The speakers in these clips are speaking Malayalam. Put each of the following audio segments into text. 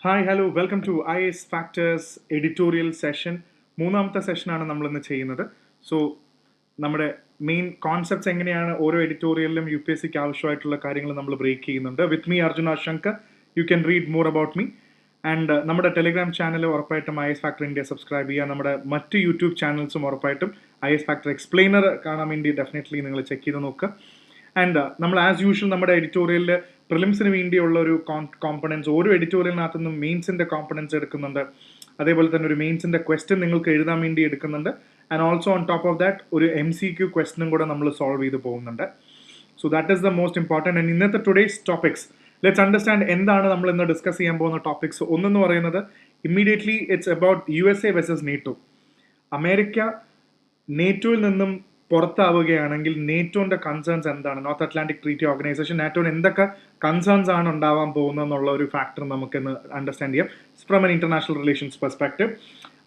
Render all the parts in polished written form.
Hi hello welcome to IAS factors editorial session. മൂന്നാമത്തെ സെഷനാണ് നമ്മളിന്ന് ചെയ്യുന്നത്. സോ നമ്മുടെ മെയിൻ കോൺസെപ്റ്റ്സ് എങ്ങനെയാണ് ഓരോ എഡിറ്റോറിയലിലും UPSCക്ക് ആവശ്യമായിട്ടുള്ള കാര്യങ്ങൾ നമ്മൾ ബ്രേക്ക് ചെയ്യുന്നുണ്ട്. With me Arjuna Shankar. You can read more about me. And നമ്മുടെ ടെലിഗ്രാം ചാനൽ ഉറപ്പായിട്ടും IAS ഫാക്ടർ ഇന്ത്യ സബ്സ്ക്രൈബ് ചെയ്യുക. നമ്മുടെ മറ്റ് യൂട്യൂബ് ചാനൽസും ഉറപ്പായിട്ടും IAS ഫാക്ടർ എക്സ്പ്ലെയിനർ കാണാൻ വേണ്ടി ഡെഫിനറ്റ്ലി നിങ്ങൾ ചെക്ക് ചെയ്ത് നോക്കുക. ആൻഡ് നമ്മൾ ആസ് യൂഷ്വൽ നമ്മുടെ എഡിറ്റോറിയലിൽ പ്രിലിംസിന് വേണ്ടിയുള്ള ഒരു കോമ്പണൻസ് ഓരോ എഡിറ്റോറിയലിനകത്തു നിന്നും മെയിൻസിൻ്റെ കോമ്പണൻസ് എടുക്കുന്നുണ്ട്. അതേപോലെ തന്നെ ഒരു മെയിൻസിൻ്റെ ക്വസ്റ്റ്യൻ നിങ്ങൾക്ക് എഴുതാൻ വേണ്ടി എടുക്കുന്നുണ്ട്. And also on top of that ഒരു MCQ ക്വസ്റ്റ്യനും കൂടെ നമ്മൾ സോൾവ് ചെയ്ത് പോകുന്നുണ്ട്. So that is the most important. And ഇന്നത്തെ ടുഡേയ്സ് ടോപ്പിക്സ് ലെറ്റ്സ് അണ്ടർസ്റ്റാൻഡ് എന്താണ് നമ്മൾ ഇന്ന് ഡിസ്കസ് ചെയ്യാൻ പോകുന്ന ടോപ്പിക്സ്. ഒന്നെന്ന് പറയുന്നത് immediately it's about USA versus NATO. America നേറ്റോയിൽ നിന്നും പുറത്താവുകയാണെങ്കിൽ നേറ്റോന്റെ കൺസേൺസ് എന്താണ്, നോർത്ത് അറ്റ്ലാന്റിക് ട്രീറ്റി ഓർഗനൈസേഷൻ നാറ്റോന് എന്തൊക്കെ കൺസേൺസ് ആണ് ഉണ്ടാവാൻ പോകുന്നതെന്നുള്ള ഒരു ഫാക്ടർ നമുക്കിന്ന് അണ്ടർസ്റ്റാൻഡ് ചെയ്യാം from N international relations perspective.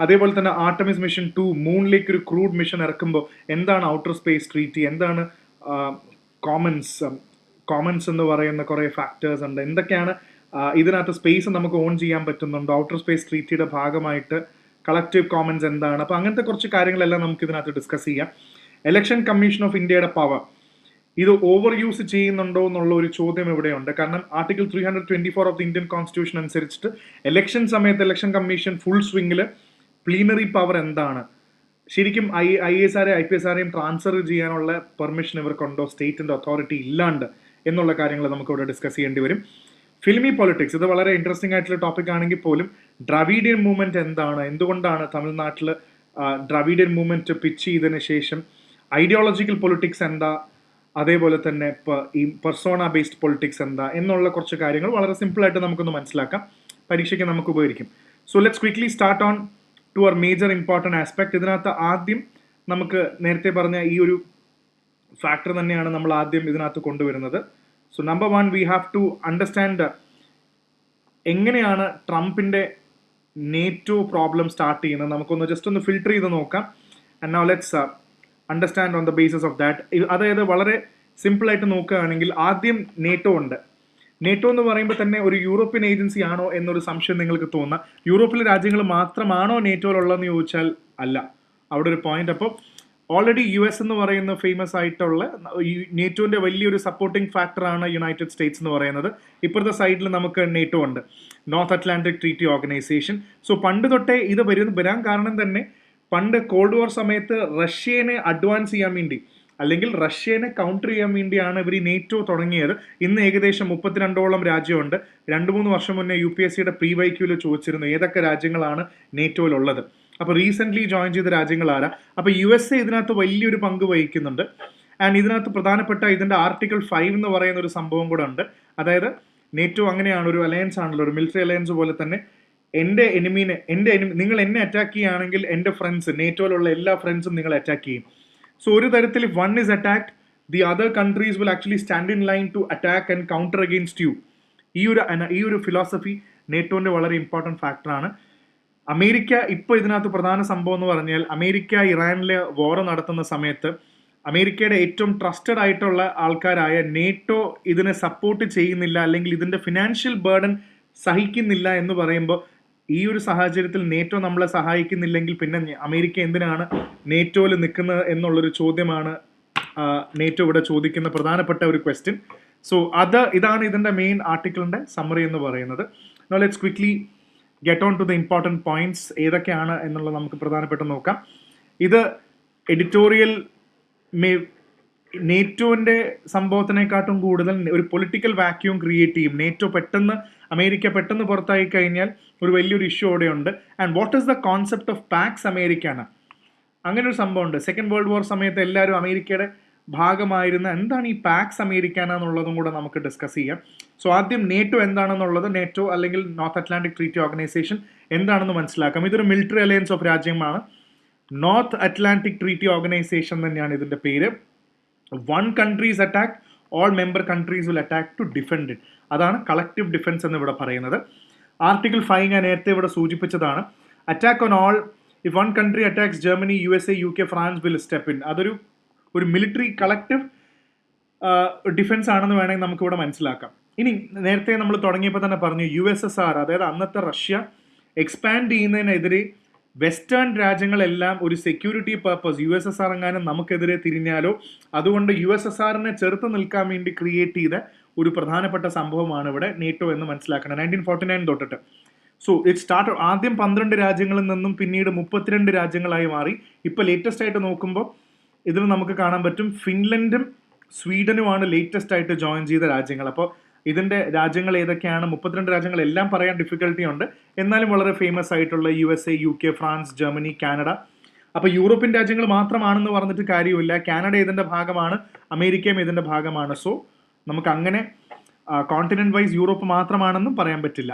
അതേപോലെ തന്നെ ആർട്ടമിസ് മിഷൻ 2 മൂണിലേക്ക് ഒരു ക്രൂഡ് മിഷൻ ഇറക്കുമ്പോൾ എന്താണ് ഔട്ടർ സ്പേസ് ട്രീറ്റി, എന്താണ് കോമൺസ് എന്ന് പറയുന്ന കുറേ ഫാക്ടേഴ്സ് ഉണ്ട്, എന്തൊക്കെയാണ് ഇതിനകത്ത് സ്പേസ് നമുക്ക് ഓൺ ചെയ്യാൻ പറ്റുന്നുണ്ടോ, ഔട്ടർ സ്പേസ് ട്രീറ്റിയുടെ ഭാഗമായിട്ട് കളക്റ്റീവ് കോമൺസ് എന്താണ്. അപ്പോൾ അങ്ങനത്തെ കുറച്ച് കാര്യങ്ങളെല്ലാം നമുക്ക് ഇതിനകത്ത് ഡിസ്കസ് ചെയ്യാം. ഇലക്ഷൻ കമ്മീഷൻ ഓഫ് ഇന്ത്യയുടെ പവർ ഇത് ഓവർ യൂസ് ചെയ്യുന്നുണ്ടോ എന്നുള്ള ഒരു ചോദ്യം ഇവിടെയുണ്ട്. കാരണം article 324 of the Indian constitution അനുസരിച്ചിട്ട് ഇലക്ഷൻ സമയത്ത് ഇലക്ഷൻ കമ്മീഷൻ ഫുൾ സ്വിംഗിൽ പ്ലീനറി പവർ എന്താണ്, ശരിക്കും IAS ആരെയും IPS ആരെയും ട്രാൻസ്ഫർ ചെയ്യാനുള്ള പെർമിഷൻ ഇവർക്കുണ്ടോ, സ്റ്റേറ്റിന്റെ അതോറിറ്റി ഇല്ലാണ്ട് എന്നുള്ള കാര്യങ്ങൾ നമുക്ക് ഇവിടെ ഡിസ്കസ് ചെയ്യേണ്ടി വരും. ഫിലിമി പൊളിറ്റിക്സ് ഇത് വളരെ ഇൻട്രസ്റ്റിംഗ് ആയിട്ടുള്ള ടോപ്പിക് ആണെങ്കിൽ പോലും ഡ്രാവിഡിയൻ മൂവ്മെന്റ് എന്താണ്, എന്തുകൊണ്ടാണ് തമിഴ്നാട്ടിൽ ഡ്രാവിഡിയൻ മൂവ്മെന്റ് പിച്ച് ചെയ്തതിന് ശേഷം ഐഡിയോളജിക്കൽ പൊളിറ്റിക്സ് എന്താ, അതേപോലെ തന്നെ ഈ പെർസോണ ബേസ്ഡ് പൊളിറ്റിക്സ് എന്താ എന്നുള്ള കുറച്ച് കാര്യങ്ങൾ വളരെ സിമ്പിളായിട്ട് നമുക്കൊന്ന് മനസ്സിലാക്കാം, പരീക്ഷയ്ക്ക് നമുക്ക് ഉപകരിക്കും. So let's quickly start on to our major important aspect. ഇതിനകത്ത് ആദ്യം നമുക്ക് നേരത്തെ പറഞ്ഞ ഈ ഒരു ഫാക്ടർ തന്നെയാണ് നമ്മൾ ആദ്യം ഇതിനകത്ത് കൊണ്ടുവരുന്നത്. So number 1 we have to understand എങ്ങനെയാണ് ട്രംപിൻ്റെ നേറ്റോ പ്രോബ്ലം സ്റ്റാർട്ട് ചെയ്യുന്നത്. നമുക്കൊന്ന് ജസ്റ്റ് ഒന്ന് ഫിൽട്ടർ ചെയ്ത് നോക്കാം. And now let's understand on the basis of that. അതായത് വളരെ സിമ്പിളായിട്ട് നോക്കുകയാണെങ്കിൽ ആദ്യം നേറ്റോ ഉണ്ട്. നേറ്റോ എന്ന് പറയുമ്പോൾ തന്നെ ഒരു യൂറോപ്യൻ ഏജൻസി ആണോ എന്നൊരു സംശയം നിങ്ങൾക്ക് തോന്നാം. യൂറോപ്പിലെ രാജ്യങ്ങൾ മാത്രമാണോ നേറ്റോയിലുള്ളതെന്ന് ചോദിച്ചാൽ അല്ല, അവിടെ ഒരു പോയിന്റ്. അപ്പോൾ ഓൾറെഡി US എന്ന് പറയുന്ന ഫേമസ് ആയിട്ടുള്ള നേറ്റോന്റെ വലിയൊരു സപ്പോർട്ടിംഗ് ഫാക്ടറാണ് യുണൈറ്റഡ് സ്റ്റേറ്റ്സ് എന്ന് പറയുന്നത്. ഇപ്പുറത്തെ സൈഡിൽ നമുക്ക് നേറ്റോ ഉണ്ട്, north Atlantic Treaty organisation. So പണ്ട് തൊട്ടേ ഇത് വരാൻ കാരണം തന്നെ പണ്ട് കോൾഡ് വാർ സമയത്ത് റഷ്യനെ അഡ്വാൻസ് ചെയ്യാൻ വേണ്ടി അല്ലെങ്കിൽ റഷ്യനെ കൗണ്ടർ ചെയ്യാൻ വേണ്ടിയാണ് ഇവർ ഈ നേറ്റോ തുടങ്ങിയത്. ഇന്ന് ഏകദേശം 32ഓളം രാജ്യമുണ്ട്. 2-3 വർഷം മുന്നേ UPSCയുടെ പ്രീവൈക്യൂവിൽ ചോദിച്ചിരുന്നു ഏതൊക്കെ രാജ്യങ്ങളാണ് നേറ്റോയിലുള്ളത്. അപ്പോൾ റീസെൻ്റ്ലി ജോയിൻ ചെയ്ത രാജ്യങ്ങൾ ആരാ. അപ്പോൾ USA ഇതിനകത്ത് വലിയൊരു പങ്ക് വഹിക്കുന്നുണ്ട്. ആൻഡ് ഇതിനകത്ത് പ്രധാനപ്പെട്ട ഇതിൻ്റെ ആർട്ടിക്കിൾ 5 എന്ന് പറയുന്ന ഒരു സംഭവം കൂടെ ഉണ്ട്. അതായത് നേറ്റോ അങ്ങനെയാണ്, ഒരു അലയൻസ് ആണല്ലോ, ഒരു മിലിറ്ററി അലയൻസ് പോലെ തന്നെ. നിങ്ങൾ എന്നെ അറ്റാക്ക് ചെയ്യുകയാണെങ്കിൽ എൻ്റെ ഫ്രണ്ട്സ്, നേറ്റോയിലുള്ള എല്ലാ ഫ്രണ്ട്സും നിങ്ങൾ അറ്റാക്ക് ചെയ്യും. സോ ഒരു തരത്തിൽ one is attacked, the other countries will actually stand in line to attack and counter against you. ഈ ഒരു ഫിലോസഫി നേറ്റോന്റെ വളരെ ഇമ്പോർട്ടൻറ്റ് ഫാക്ടറാണ്. അമേരിക്ക ഇപ്പോൾ ഇതിനകത്ത് പ്രധാന സംഭവം എന്ന് പറഞ്ഞാൽ, അമേരിക്ക ഇറാനിലെ വാർ നടത്തുന്ന സമയത്ത് അമേരിക്കയുടെ ഏറ്റവും ട്രസ്റ്റഡ് ആയിട്ടുള്ള ആൾക്കാരായ നേറ്റോ ഇതിനെ സപ്പോർട്ട് ചെയ്യുന്നില്ല, അല്ലെങ്കിൽ ഇതിൻ്റെ ഫിനാൻഷ്യൽ ബേർഡൻ സഹിക്കുന്നില്ല എന്ന് പറയുമ്പോൾ, ഈ ഒരു സാഹചര്യത്തിൽ നേറ്റോ നമ്മളെ സഹായിക്കുന്നില്ലെങ്കിൽ പിന്നെ അമേരിക്ക എന്തിനാണ് നേറ്റോയിൽ നിൽക്കുന്നത് എന്നുള്ളൊരു ചോദ്യമാണ് നേറ്റോ ഇവിടെ ചോദിക്കുന്ന പ്രധാനപ്പെട്ട ഒരു ക്വസ്റ്റ്യൻ. സോ ഇതാണ് ഇതിൻ്റെ മെയിൻ ആർട്ടിക്കിളിൻ്റെ സമ്മറി എന്ന് പറയുന്നത്. Now let's quickly get on to the important points. ഏതൊക്കെയാണ് എന്നുള്ളത് നമുക്ക് പ്രധാനപ്പെട്ട് നോക്കാം. ഇത് എഡിറ്റോറിയൽ നേറ്റോന്റെ സംഭവത്തിനെക്കാട്ടും കൂടുതൽ ഒരു പൊളിറ്റിക്കൽ വാക്യൂം ക്രിയേറ്റ് ചെയ്യും. അമേരിക്ക പെട്ടെന്ന് പുറത്തായി കഴിഞ്ഞാൽ ഒരു വലിയൊരു ഇഷ്യൂ അവിടെയുണ്ട്. And what is the concept of Pax Americana, അങ്ങനെ ഒരു സംഭവമുണ്ട്. സെക്കൻഡ് വേൾഡ് വാർ സമയത്ത് എല്ലാവരും അമേരിക്കയുടെ ഭാഗമായിരുന്ന എന്താണ് ഈ പാക്സ് അമേരിക്കാന എന്നുള്ളതും കൂടെ നമുക്ക് ഡിസ്കസ് ചെയ്യാം. സോ ആദ്യം നേറ്റോ എന്താണെന്നുള്ളത്, നേറ്റോ അല്ലെങ്കിൽ നോർത്ത് അറ്റ്ലാന്റിക് ട്രീറ്റി ഓർഗനൈസേഷൻ എന്താണെന്ന് മനസ്സിലാക്കാം. ഇതൊരു മിലിറ്ററി അലയൻസ് ഓഫ് രാജ്യമാണ്. നോർത്ത് അറ്റ്ലാന്റിക് ട്രീറ്റി ഓർഗനൈസേഷൻ തന്നെയാണ് ഇതിൻ്റെ പേര്. One country is attack, all member countries will attack to defend it. അതാണ് കളക്റ്റീവ് ഡിഫൻസ് എന്ന് ഇവിടെ പറയുന്നത്. ആർട്ടിക്കിൾ 5 ഞാൻ നേരത്തെ ഇവിടെ സൂചിപ്പിച്ചതാണ്. Attack on all, if one country attacks Germany, USA, UK, France will step in. അതൊരു മിലിറ്ററി കളക്റ്റീവ് ഡിഫൻസ് ആണെന്ന് വേണമെങ്കിൽ നമുക്കിവിടെ മനസ്സിലാക്കാം. ഇനി നേരത്തെ നമ്മൾ തുടങ്ങിയപ്പോൾ തന്നെ പറഞ്ഞു USSR, അതായത് അന്നത്തെ റഷ്യ എക്സ്പാൻഡ് ചെയ്യുന്നതിനെതിരെ വെസ്റ്റേൺ രാജ്യങ്ങളെല്ലാം ഒരു സെക്യൂരിറ്റി പർപ്പസ് USSR എങ്ങാനും നമുക്കെതിരെ തിരിഞ്ഞാലോ അതുകൊണ്ട് USSRനെ ചെറുത്ത് നിൽക്കാൻ വേണ്ടി ക്രിയേറ്റ് ചെയ്ത ഒരു പ്രധാനപ്പെട്ട സംഭവമാണ് ഇവിടെ നേറ്റോ എന്ന് മനസ്സിലാക്കണം. 1949 തൊട്ടിട്ട്. സോ ഇറ്റ് സ്റ്റാർട്ട് ആദ്യം 12 രാജ്യങ്ങളിൽ നിന്നും പിന്നീട് 32 രാജ്യങ്ങളായി മാറി. ഇപ്പോൾ ലേറ്റസ്റ്റ് ആയിട്ട് നോക്കുമ്പോൾ ഇതിൽ നമുക്ക് കാണാൻ പറ്റും ഫിൻലൻഡും സ്വീഡനുമാണ് ലേറ്റസ്റ്റ് ആയിട്ട് ജോയിൻ ചെയ്ത രാജ്യങ്ങൾ. അപ്പോൾ ഇതിൻ്റെ രാജ്യങ്ങൾ ഏതൊക്കെയാണ്? 32 രാജ്യങ്ങളെല്ലാം പറയാൻ ഡിഫിക്കൽട്ടി ഉണ്ട്, എന്നാലും വളരെ ഫേമസ് ആയിട്ടുള്ള USA, UK, France, Germany, Canada. അപ്പോൾ യൂറോപ്യൻ രാജ്യങ്ങൾ മാത്രമാണെന്ന് പറഞ്ഞിട്ട് കാര്യമില്ല. കാനഡ ഇതിൻ്റെ ഭാഗമാണ്, അമേരിക്കയും ഇതിൻ്റെ ഭാഗമാണ്. സോ നമുക്ക് അങ്ങനെ കോണ്ടിനെന്റ് വൈസ് യൂറോപ്പ് മാത്രമാണെന്നും പറയാൻ പറ്റില്ല.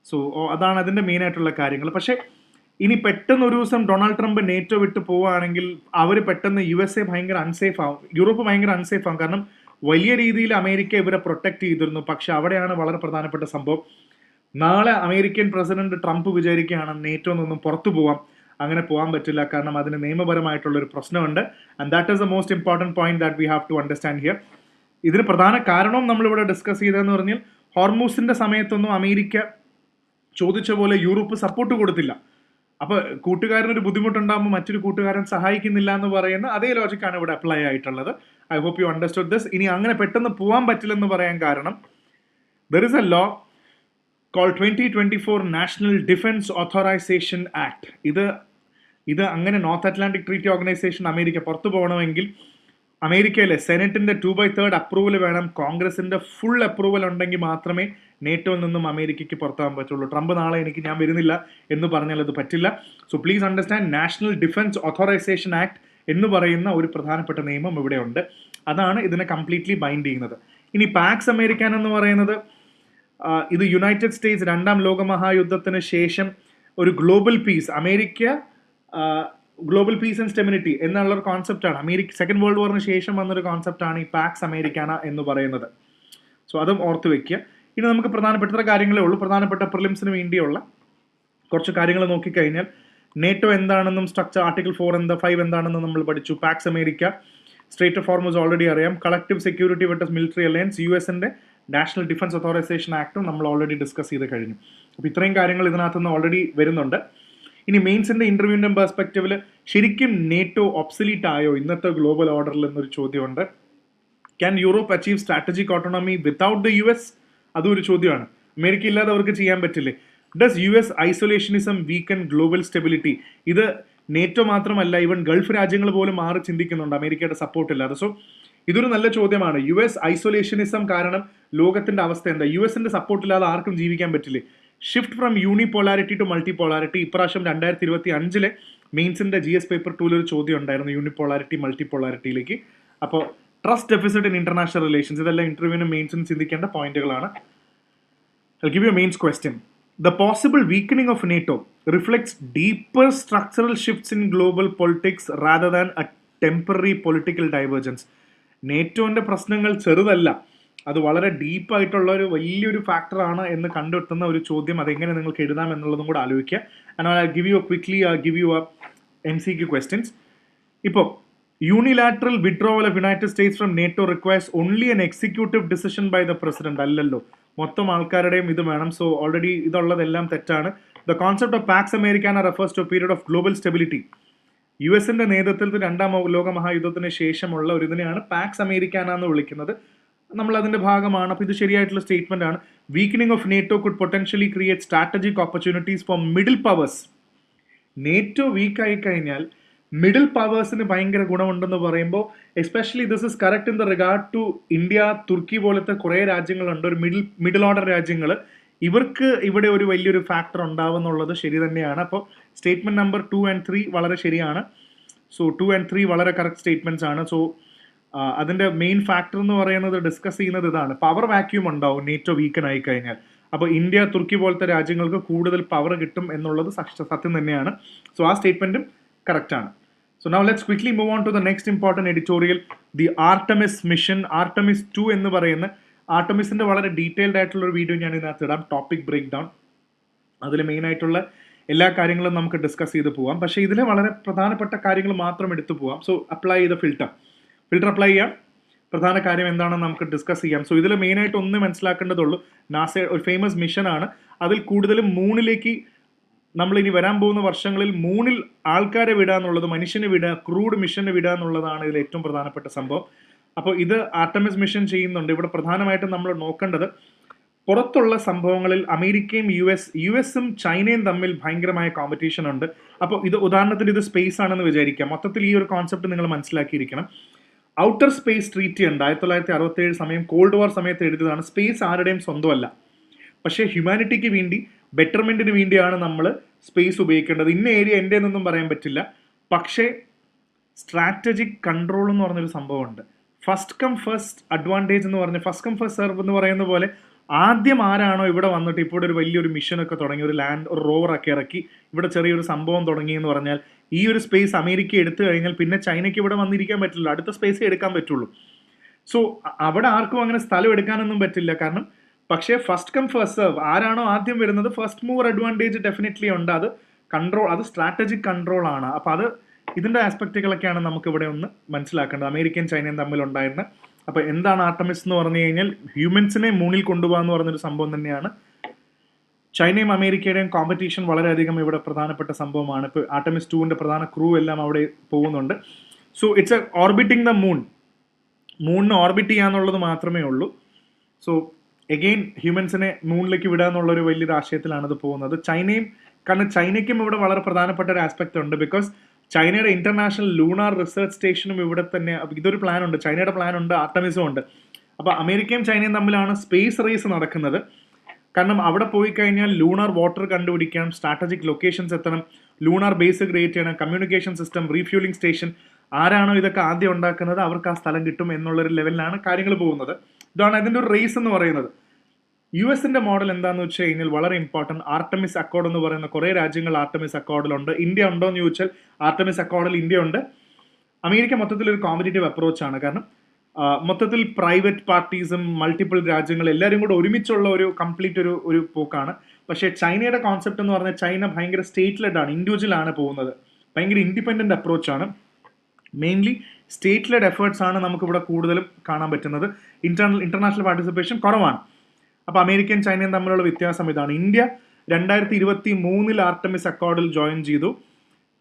സോ അതാണ് അതിൻ്റെ മെയിൻ ആയിട്ടുള്ള കാര്യങ്ങൾ. പക്ഷേ ഇനി പെട്ടെന്ന് ഒരു ദിവസം ഡൊണാൾഡ് ട്രംപ് നേറ്റോ വിട്ട് പോവുകയാണെങ്കിൽ അവർ പെട്ടെന്ന് USA ഭയങ്കര അൺസേഫ് ആവും, യൂറോപ്പ് ഭയങ്കര അൺസേഫ് ആവും. കാരണം വലിയ രീതിയിൽ അമേരിക്ക ഇവരെ പ്രൊട്ടക്ട് ചെയ്തിരുന്നു. പക്ഷെ അവിടെയാണ് വളരെ പ്രധാനപ്പെട്ട സംഭവം. നാളെ അമേരിക്കൻ പ്രസിഡന്റ് ട്രംപ് വിചാരിക്കുകയാണ് നേറ്റോ നിന്നും പുറത്തു പോവാം. അങ്ങനെ പോകാൻ പറ്റില്ല, കാരണം അതിന് നിയമപരമായിട്ടുള്ള ഒരു പ്രശ്നമുണ്ട്. And that is the most important point that we have to understand here. ഇതിന് പ്രധാന കാരണവും നമ്മളിവിടെ ഡിസ്കസ് ചെയ്തതെന്ന് പറഞ്ഞാൽ ഹോർമൂസിന്റെ സമയത്തൊന്നും അമേരിക്ക ചോദിച്ച പോലെ യൂറോപ്പ് സപ്പോർട്ട് കൊടുത്തില്ല. അപ്പോൾ കൂട്ടുകാരനൊരു ബുദ്ധിമുട്ടുണ്ടാകുമ്പോൾ മറ്റൊരു കൂട്ടുകാരൻ സഹായിക്കുന്നില്ല എന്ന് പറയുന്ന അതേ ലോജിക്കാണ് ഇവിടെ അപ്ലൈ ആയിട്ടുള്ളത്. I hope you understood this. ഇനി അങ്ങനെ പെട്ടെന്ന് പോകാൻ പറ്റില്ലെന്ന് പറയാൻ കാരണം there is a law call 2024 National defence Authorization Act. ഇത് അങ്ങനെ North Atlantic Treaty Organization America പുറത്തു പോകണമെങ്കിൽ അമേരിക്കയിലെ സെനറ്റിന്റെ 2/3 അപ്രൂവൽ വേണം. കോൺഗ്രസിന്റെ ഫുൾ അപ്രൂവൽ ഉണ്ടെങ്കിൽ മാത്രമേ നേറ്റോയിൽ നിന്നും അമേരിക്കയ്ക്ക് പുറത്താകാൻ പറ്റുള്ളൂ. ട്രംപ് നാളെ ഞാൻ വരുന്നില്ല എന്ന് പറഞ്ഞാൽ അത് പറ്റില്ല. So please understand, national defence Authorization act എന്ന് പറയുന്ന ഒരു പ്രധാനപ്പെട്ട നിയമം ഇവിടെ ഉണ്ട്. അതാണ് ഇതിനെ കംപ്ലീറ്റ്ലി ബൈൻഡ് ചെയ്യുന്നത്. ഇനി പാക്സ് അമേരിക്കൻ എന്ന് പറയുന്നത് ഇത് യുണൈറ്റഡ് സ്റ്റേറ്റ്സ് 2ാം ലോകമഹായുദ്ധത്തിന് ശേഷം ഒരു global piece, America global piece and stability എന്നുള്ളൊരു കോൺസെപ്റ്റാണ്. അമേരിക്ക സെക്കൻഡ് വേൾഡ് വാറിന് ശേഷം വന്നൊരു കോൺസെപ്റ്റാണ് ഈ പാക്സ് അമേരിക്കാന എന്ന് പറയുന്നത്. സോ അതും ഓർത്ത് വെക്കുക. ഇനി നമുക്ക് പ്രധാനപ്പെട്ട കാര്യങ്ങളേ ഉള്ളൂ. പ്രധാനപ്പെട്ട പ്രിലിംസിന് വേണ്ടിയുള്ള കുറച്ച് കാര്യങ്ങൾ നോക്കിക്കഴിഞ്ഞാൽ നേറ്റോ എന്താണെന്നും സ്ട്രക്ചർ ആർട്ടിക്കിൾ 4 എന്താ 5 എന്താണെന്നും നമ്മൾ പഠിച്ചു. Pax America, strait of Hormuz already അറിയാം. Collective security versus military alliance, USന്റെ നാഷണൽ ഡിഫൻസ് ഓഥറൈസേഷൻ ആക്ടും നമ്മൾ ഓൾറെഡി ഡിസ്കസ് ചെയ്ത് കഴിഞ്ഞു. അപ്പോൾ ഇത്രയും കാര്യങ്ങൾ ഇതിനകത്തുനിന്ന് ഓൾറെഡി വരുന്നുണ്ട്. ഇനി മെയിൻസിന്റെ ഇന്റർവ്യൂവിന്റെ പെർസ്പെക്റ്റീവിൽ ശരിക്കും നേറ്റോ ഒബ്സലീറ്റ് ആയോ ഇന്നത്തെ ഗ്ലോബൽ ഓർഡറിൽ എന്നൊരു ചോദ്യമുണ്ട്. Can Europe achieve strategic autonomy without the US? അതും ഒരു ചോദ്യമാണ്. അമേരിക്ക ഇല്ലാതെ അവർക്ക് ചെയ്യാൻ പറ്റില്ലേ? Does US isolationism weaken global stability? ഇത് നേറ്റോ മാത്രമല്ല, ഈവൻ ഗൾഫ് രാജ്യങ്ങൾ പോലും മാറി ചിന്തിക്കുന്നുണ്ട് അമേരിക്കയുടെ സപ്പോർട്ട് ഇല്ലാതെ. സോ ഇതൊരു നല്ല ചോദ്യമാണ്. US ഐസൊലേഷനിസം കാരണം ലോകത്തിന്റെ അവസ്ഥ എന്താ? USന്റെ സപ്പോർട്ട് ഇല്ലാതെ ആർക്കും ജീവിക്കാൻ പറ്റില്ലേ? Shift from unipolarity to multipolarity. ഇപ്രാവശ്യം 2025 മെയിൻസിന്റെ GS പേപ്പർ 2 ഒരു ചോദ്യം ഉണ്ടായിരുന്നു യൂണിപോളാരിറ്റി മൾട്ടിപോളാരിറ്റിയിലേക്ക്. അപ്പോൾ trust deficit in international relations, ഇതെല്ലാം ഇന്റർവ്യൂവിനും മെയിൻസിനും ചിന്തിക്കേണ്ട പോയിന്റുകളാണ്. I'll give you a mains question. The possible weakening of NATO reflects deeper structural shifts in global politics rather than a temporary political divergence. നേറ്റോന്റെ പ്രശ്നങ്ങൾ ചെറുതല്ല, അത് വളരെ ഡീപ്പായിട്ടുള്ള ഒരു വലിയൊരു ഫാക്ടറാണ് എന്ന് കണ്ടെത്തുന്ന ഒരു ചോദ്യം. അതെങ്ങനെ നിങ്ങൾക്ക് എഴുതാം എന്നുള്ളതും കൂടെ ആലോചിക്കുക. And I give you quickly give you MCQ questions. ഇപ്പോൾ unilateral withdrawal of United States from NATO requires only an executive decision by the president. അല്ലല്ലോ, മൊത്തം ആൾക്കാരുടെയും ഇത് വേണം. സോ ഓൾറെഡി ഇതുള്ളതെല്ലാം തെറ്റാണ്. The concept of Pax Americana refers to period of global stability. USന്റെ നേതൃത്വത്തിൽ 2ാം ലോകമഹായുദ്ധത്തിന് ശേഷമുള്ള ഒരു ഇതിനെയാണ് പാക്സ് അമേരിക്കാന എന്ന് വിളിക്കുന്നത്. നമ്മൾ അതിന്റെ ഭാഗമാണ്. അപ്പോൾ ഇത് ശരിയായിട്ടുള്ള സ്റ്റേറ്റ്മെന്റ് ആണ്. Weakening of NATO could potentially create strategic opportunities for middle powers. NATO weak ആയി കഴിഞ്ഞാൽ മിഡിൽ പവേഴ്സിന് ഭയങ്കര ഗുണമുണ്ടെന്ന് പറയുമ്പോൾ especially this is correct in the regard to India, Turkey പോലത്തെ കുറേ രാജ്യങ്ങളുണ്ട്, ഒരു മിഡിൽ ഓർഡർ രാജ്യങ്ങൾ. ഇവർക്ക് ഇവിടെ ഒരു വലിയൊരു ഫാക്ടർ ഉണ്ടാവുന്നുള്ളത് ശരി തന്നെയാണ്. അപ്പോൾ സ്റ്റേറ്റ്മെന്റ് നമ്പർ 2 and 3 വളരെ ശരിയാണ്. സോ 2 and 3 വളരെ കറക്റ്റ് സ്റ്റേറ്റ്മെന്റ്സ് ആണ്. സോ അതിന്റെ മെയിൻ ഫാക്ടർ എന്ന് പറയുന്നത് ഡിസ്കസ് ചെയ്യുന്നത് ഇതാണ്. പവർ വാക്യൂം ഉണ്ടാവും നേറ്റോ വീക്കൻ ആയി കഴിഞ്ഞാൽ. അപ്പോൾ ഇന്ത്യ, തുർക്കി പോലത്തെ രാജ്യങ്ങൾക്ക് കൂടുതൽ പവർ കിട്ടും എന്നുള്ളത് സത്യം തന്നെയാണ്. സോ ആ സ്റ്റേറ്റ്മെന്റും കറക്റ്റ് ആണ്. So now let's quickly move on to the next important editorial, the Artemis mission. Artemis 2 എന്ന് പറയുന്ന ആർട്ടമിസിന്റെ വളരെ ഡീറ്റെയിൽഡ് ആയിട്ടുള്ള ഒരു വീഡിയോ ഞാൻ ഇതിനകത്ത് ഇടാം, ടോപ്പിക് ബ്രേക്ക് ഡൗൺ. അതിൽ മെയിൻ ആയിട്ടുള്ള എല്ലാ കാര്യങ്ങളും നമുക്ക് ഡിസ്കസ് ചെയ്ത് പോവാം. പക്ഷേ ഇതിലെ വളരെ പ്രധാനപ്പെട്ട കാര്യങ്ങൾ മാത്രം എടുത്തു പോവാം. സോ അപ്ലൈ ചെയ്ത ഫിൽട്ടർ അപ്ലൈ ചെയ്യാം. പ്രധാന കാര്യം എന്താണെന്ന് നമുക്ക് ഡിസ്കസ് ചെയ്യാം. സോ ഇതിൽ മെയിനായിട്ട് ഒന്ന് മനസ്സിലാക്കേണ്ടതുള്ളൂ, നാസ ഒരു ഫേമസ് മിഷനാണ്. അതിൽ കൂടുതലും മൂണിലേക്ക് നമ്മൾ ഇനി വരാൻ പോകുന്ന വർഷങ്ങളിൽ മൂണിൽ ആൾക്കാരെ വിടുക എന്നുള്ളത്, മനുഷ്യനെ വിടുക, ക്രൂഡ് മിഷനെ വിടുക എന്നുള്ളതാണ് ഇതിൽ ഏറ്റവും പ്രധാനപ്പെട്ട സംഭവം. അപ്പോൾ ഇത് ആർട്ടമിസ് മിഷൻ ചെയ്യുന്നുണ്ട്. ഇവിടെ പ്രധാനമായിട്ടും നമ്മൾ നോക്കേണ്ടത് പുറത്തുള്ള സംഭവങ്ങളിൽ അമേരിക്കയും യു എസും ചൈനയും തമ്മിൽ ഭയങ്കരമായ കോമ്പറ്റീഷൻ ഉണ്ട്. അപ്പോൾ ഇത് ഉദാഹരണത്തിന് ഇത് സ്പേസ് ആണെന്ന് വിചാരിക്കാം. മൊത്തത്തിൽ ഈ ഒരു കോൺസെപ്റ്റ് നിങ്ങൾ മനസ്സിലാക്കിയിരിക്കണം. ഔട്ടർ സ്പേസ് ട്രീറ്റി ഉണ്ട് 1967 സമയം കോൾഡ് വാർ സമയത്ത് എഴുതിയതാണ്. സ്പേസ് ആരുടെയും സ്വന്തമല്ല, പക്ഷേ ഹ്യൂമാനിറ്റിക്ക് വേണ്ടി ബെറ്റർമെന്റിന് വേണ്ടിയാണ് നമ്മൾ സ്പേസ് ഉപയോഗിക്കേണ്ടത്. ഇന്ന ഏരിയ എൻ്റെ എന്നൊന്നും പറയാൻ പറ്റില്ല. പക്ഷേ സ്ട്രാറ്റജിക് കൺട്രോൾ എന്ന് പറഞ്ഞൊരു സംഭവമുണ്ട്. ഫസ്റ്റ് കം ഫസ്റ്റ് അഡ്വാൻറ്റേജ് എന്ന് പറഞ്ഞ്, ഫസ്റ്റ് കം ഫസ്റ്റ് സെർവ് എന്ന് പറയുന്ന പോലെ ആദ്യം ആരാണോ ഇവിടെ വന്നിട്ട് ഇപ്പോൾ ഒരു വലിയൊരു മിഷനൊക്കെ തുടങ്ങി, ഒരു ഒരു റോവറൊക്കെ ഇറക്കി ഇവിടെ ചെറിയൊരു സംഭവം തുടങ്ങി എന്ന് പറഞ്ഞാൽ, ഈ ഒരു സ്പേസ് അമേരിക്ക എടുത്തു കഴിഞ്ഞാൽ പിന്നെ ചൈനയ്ക്ക് ഇവിടെ വന്നിരിക്കാൻ പറ്റില്ല, അടുത്ത സ്പേസേ എടുക്കാൻ പറ്റുള്ളൂ. സോ അവിടെ ആർക്കും അങ്ങനെ സ്ഥലം എടുക്കാനൊന്നും പറ്റില്ല. കാരണം പക്ഷേ ഫസ്റ്റ് കം ഫസ്റ്റ് സെർവ്, ആരാണോ ആദ്യം വരുന്നത്, ഫസ്റ്റ് മൂവർ അഡ്വാൻറ്റേജ് ഡെഫിനറ്റ്ലി ഉണ്ട്. അത് കൺട്രോൾ, അത് സ്ട്രാറ്റജിക് കൺട്രോൾ ആണ്. അപ്പോൾ അത് ഇതിൻ്റെ ആസ്പെക്റ്റുകളൊക്കെയാണ് നമുക്ക് ഇവിടെ ഒന്ന് മനസ്സിലാക്കേണ്ടത്, അമേരിക്കൻ ചൈനയും തമ്മിലുണ്ടായിരുന്ന. അപ്പോൾ എന്താണ് ആർട്ടമിസ് എന്ന് പറഞ്ഞു കഴിഞ്ഞാൽ, ഹ്യൂമൻസിനെ മൂണിൽ കൊണ്ടുപോകുക എന്ന് പറഞ്ഞൊരു സംഭവം തന്നെയാണ്. ചൈനയും അമേരിക്കയുടെയും കോമ്പറ്റീഷൻ വളരെയധികം ഇവിടെ പ്രധാനപ്പെട്ട സംഭവമാണ്. ഇപ്പോൾ ആർട്ടമിസ് 2ൻ്റെ പ്രധാന ക്രൂ എല്ലാം അവിടെ പോകുന്നുണ്ട്. So it's a orbiting the മൂണിന് ഓർബിറ്റ് ചെയ്യാന്നുള്ളത് മാത്രമേ ഉള്ളൂ. സോ എഗെയിൻ ഹ്യൂമൻസിനെ മൂണിലേക്ക് വിടുക എന്നുള്ളൊരു വലിയൊരു ആശയത്തിലാണ് ഇത് പോകുന്നത്. കാരണം ചൈനയ്ക്കും ഇവിടെ വളരെ പ്രധാനപ്പെട്ട ഒരു ആസ്പെക്റ്റ് ഉണ്ട്. ബിക്കോസ് ചൈനയുടെ ഇന്റർനാഷണൽ ലൂണാർ റിസർച്ച് സ്റ്റേഷനും ഇവിടെ തന്നെ, ഇതൊരു പ്ലാൻ ഉണ്ട്, ചൈനയുടെ പ്ലാൻ ഉണ്ട്, ആർട്ടമിസും ഉണ്ട്. അപ്പോൾ അമേരിക്കയും ചൈനയും തമ്മിലാണ് സ്പേസ് റേസ് നടക്കുന്നത്. കാരണം അവിടെ പോയി കഴിഞ്ഞാൽ ലൂണാർ വാട്ടർ കണ്ടുപിടിക്കണം, സ്ട്രാറ്റജിക് ലൊക്കേഷൻസ് എത്തണം, ലൂണാർ ബേസ് ക്രിയേറ്റ് ചെയ്യണം, കമ്മ്യൂണിക്കേഷൻ സിസ്റ്റം, റീഫ്യൂലിംഗ് സ്റ്റേഷൻ, ആരാണോ ഇതൊക്കെ ആദ്യം ഉണ്ടാക്കുന്നത് അവർക്ക് ആ സ്ഥലം കിട്ടും എന്നുള്ളൊരു ലെവലിലാണ് കാര്യങ്ങൾ പോകുന്നത്. ഇതാണ് അതിൻ്റെ ഒരു റേസ് എന്ന് പറയുന്നത്. യു എസിന്റെ മോഡൽ എന്താണെന്ന് വെച്ച് കഴിഞ്ഞാൽ വളരെ ഇമ്പോർട്ടൻറ്റ്, ആർട്ടമിസ് അക്കോർഡ് എന്ന് പറയുന്ന കുറേ രാജ്യങ്ങൾ ആർട്ടമിസ് അക്കോർഡിലുണ്ട്. ഇന്ത്യ ഉണ്ടോ എന്ന് ചോദിച്ചാൽ ആർട്ടമിസ് അക്കോർഡിൽ ഇന്ത്യ ഉണ്ട്. അമേരിക്ക മൊത്തത്തിൽ ഒരു കോമ്പറ്റീറ്റീവ് അപ്രോച്ചാണ്. കാരണം മൊത്തത്തിൽ പ്രൈവറ്റ് പാർട്ടീസും മൾട്ടിപ്പിൾ രാജ്യങ്ങൾ എല്ലാവരും കൂടെ ഒരുമിച്ചുള്ള ഒരു കംപ്ലീറ്റ് ഒരു പോക്കാണ്. പക്ഷേ ചൈനയുടെ കോൺസെപ്റ്റ് എന്ന് പറഞ്ഞാൽ ചൈന ഭയങ്കര സ്റ്റേറ്റ് ലെഡ് ആണ്, ഇൻഡിവിജ്വൽ ആണ് പോകുന്നത്, ഭയങ്കര ഇൻഡിപെൻഡന്റ് അപ്രോച്ചാണ്. മെയിൻലി സ്റ്റേറ്റ് ലെഡ് എഫേർട്സ് ആണ് നമുക്കിവിടെ കൂടുതലും കാണാൻ പറ്റുന്നത്. ഇന്റർനാഷണൽ പാർട്ടിസിപ്പേഷൻ കുറവാണ്. അപ്പോൾ അമേരിക്കൻ ചൈനയും തമ്മിലുള്ള വ്യത്യാസം ഇതാണ്. ഇന്ത്യ 2023 ആർട്ടമിസ് അക്കോർഡിൽ ജോയിൻ ചെയ്തു.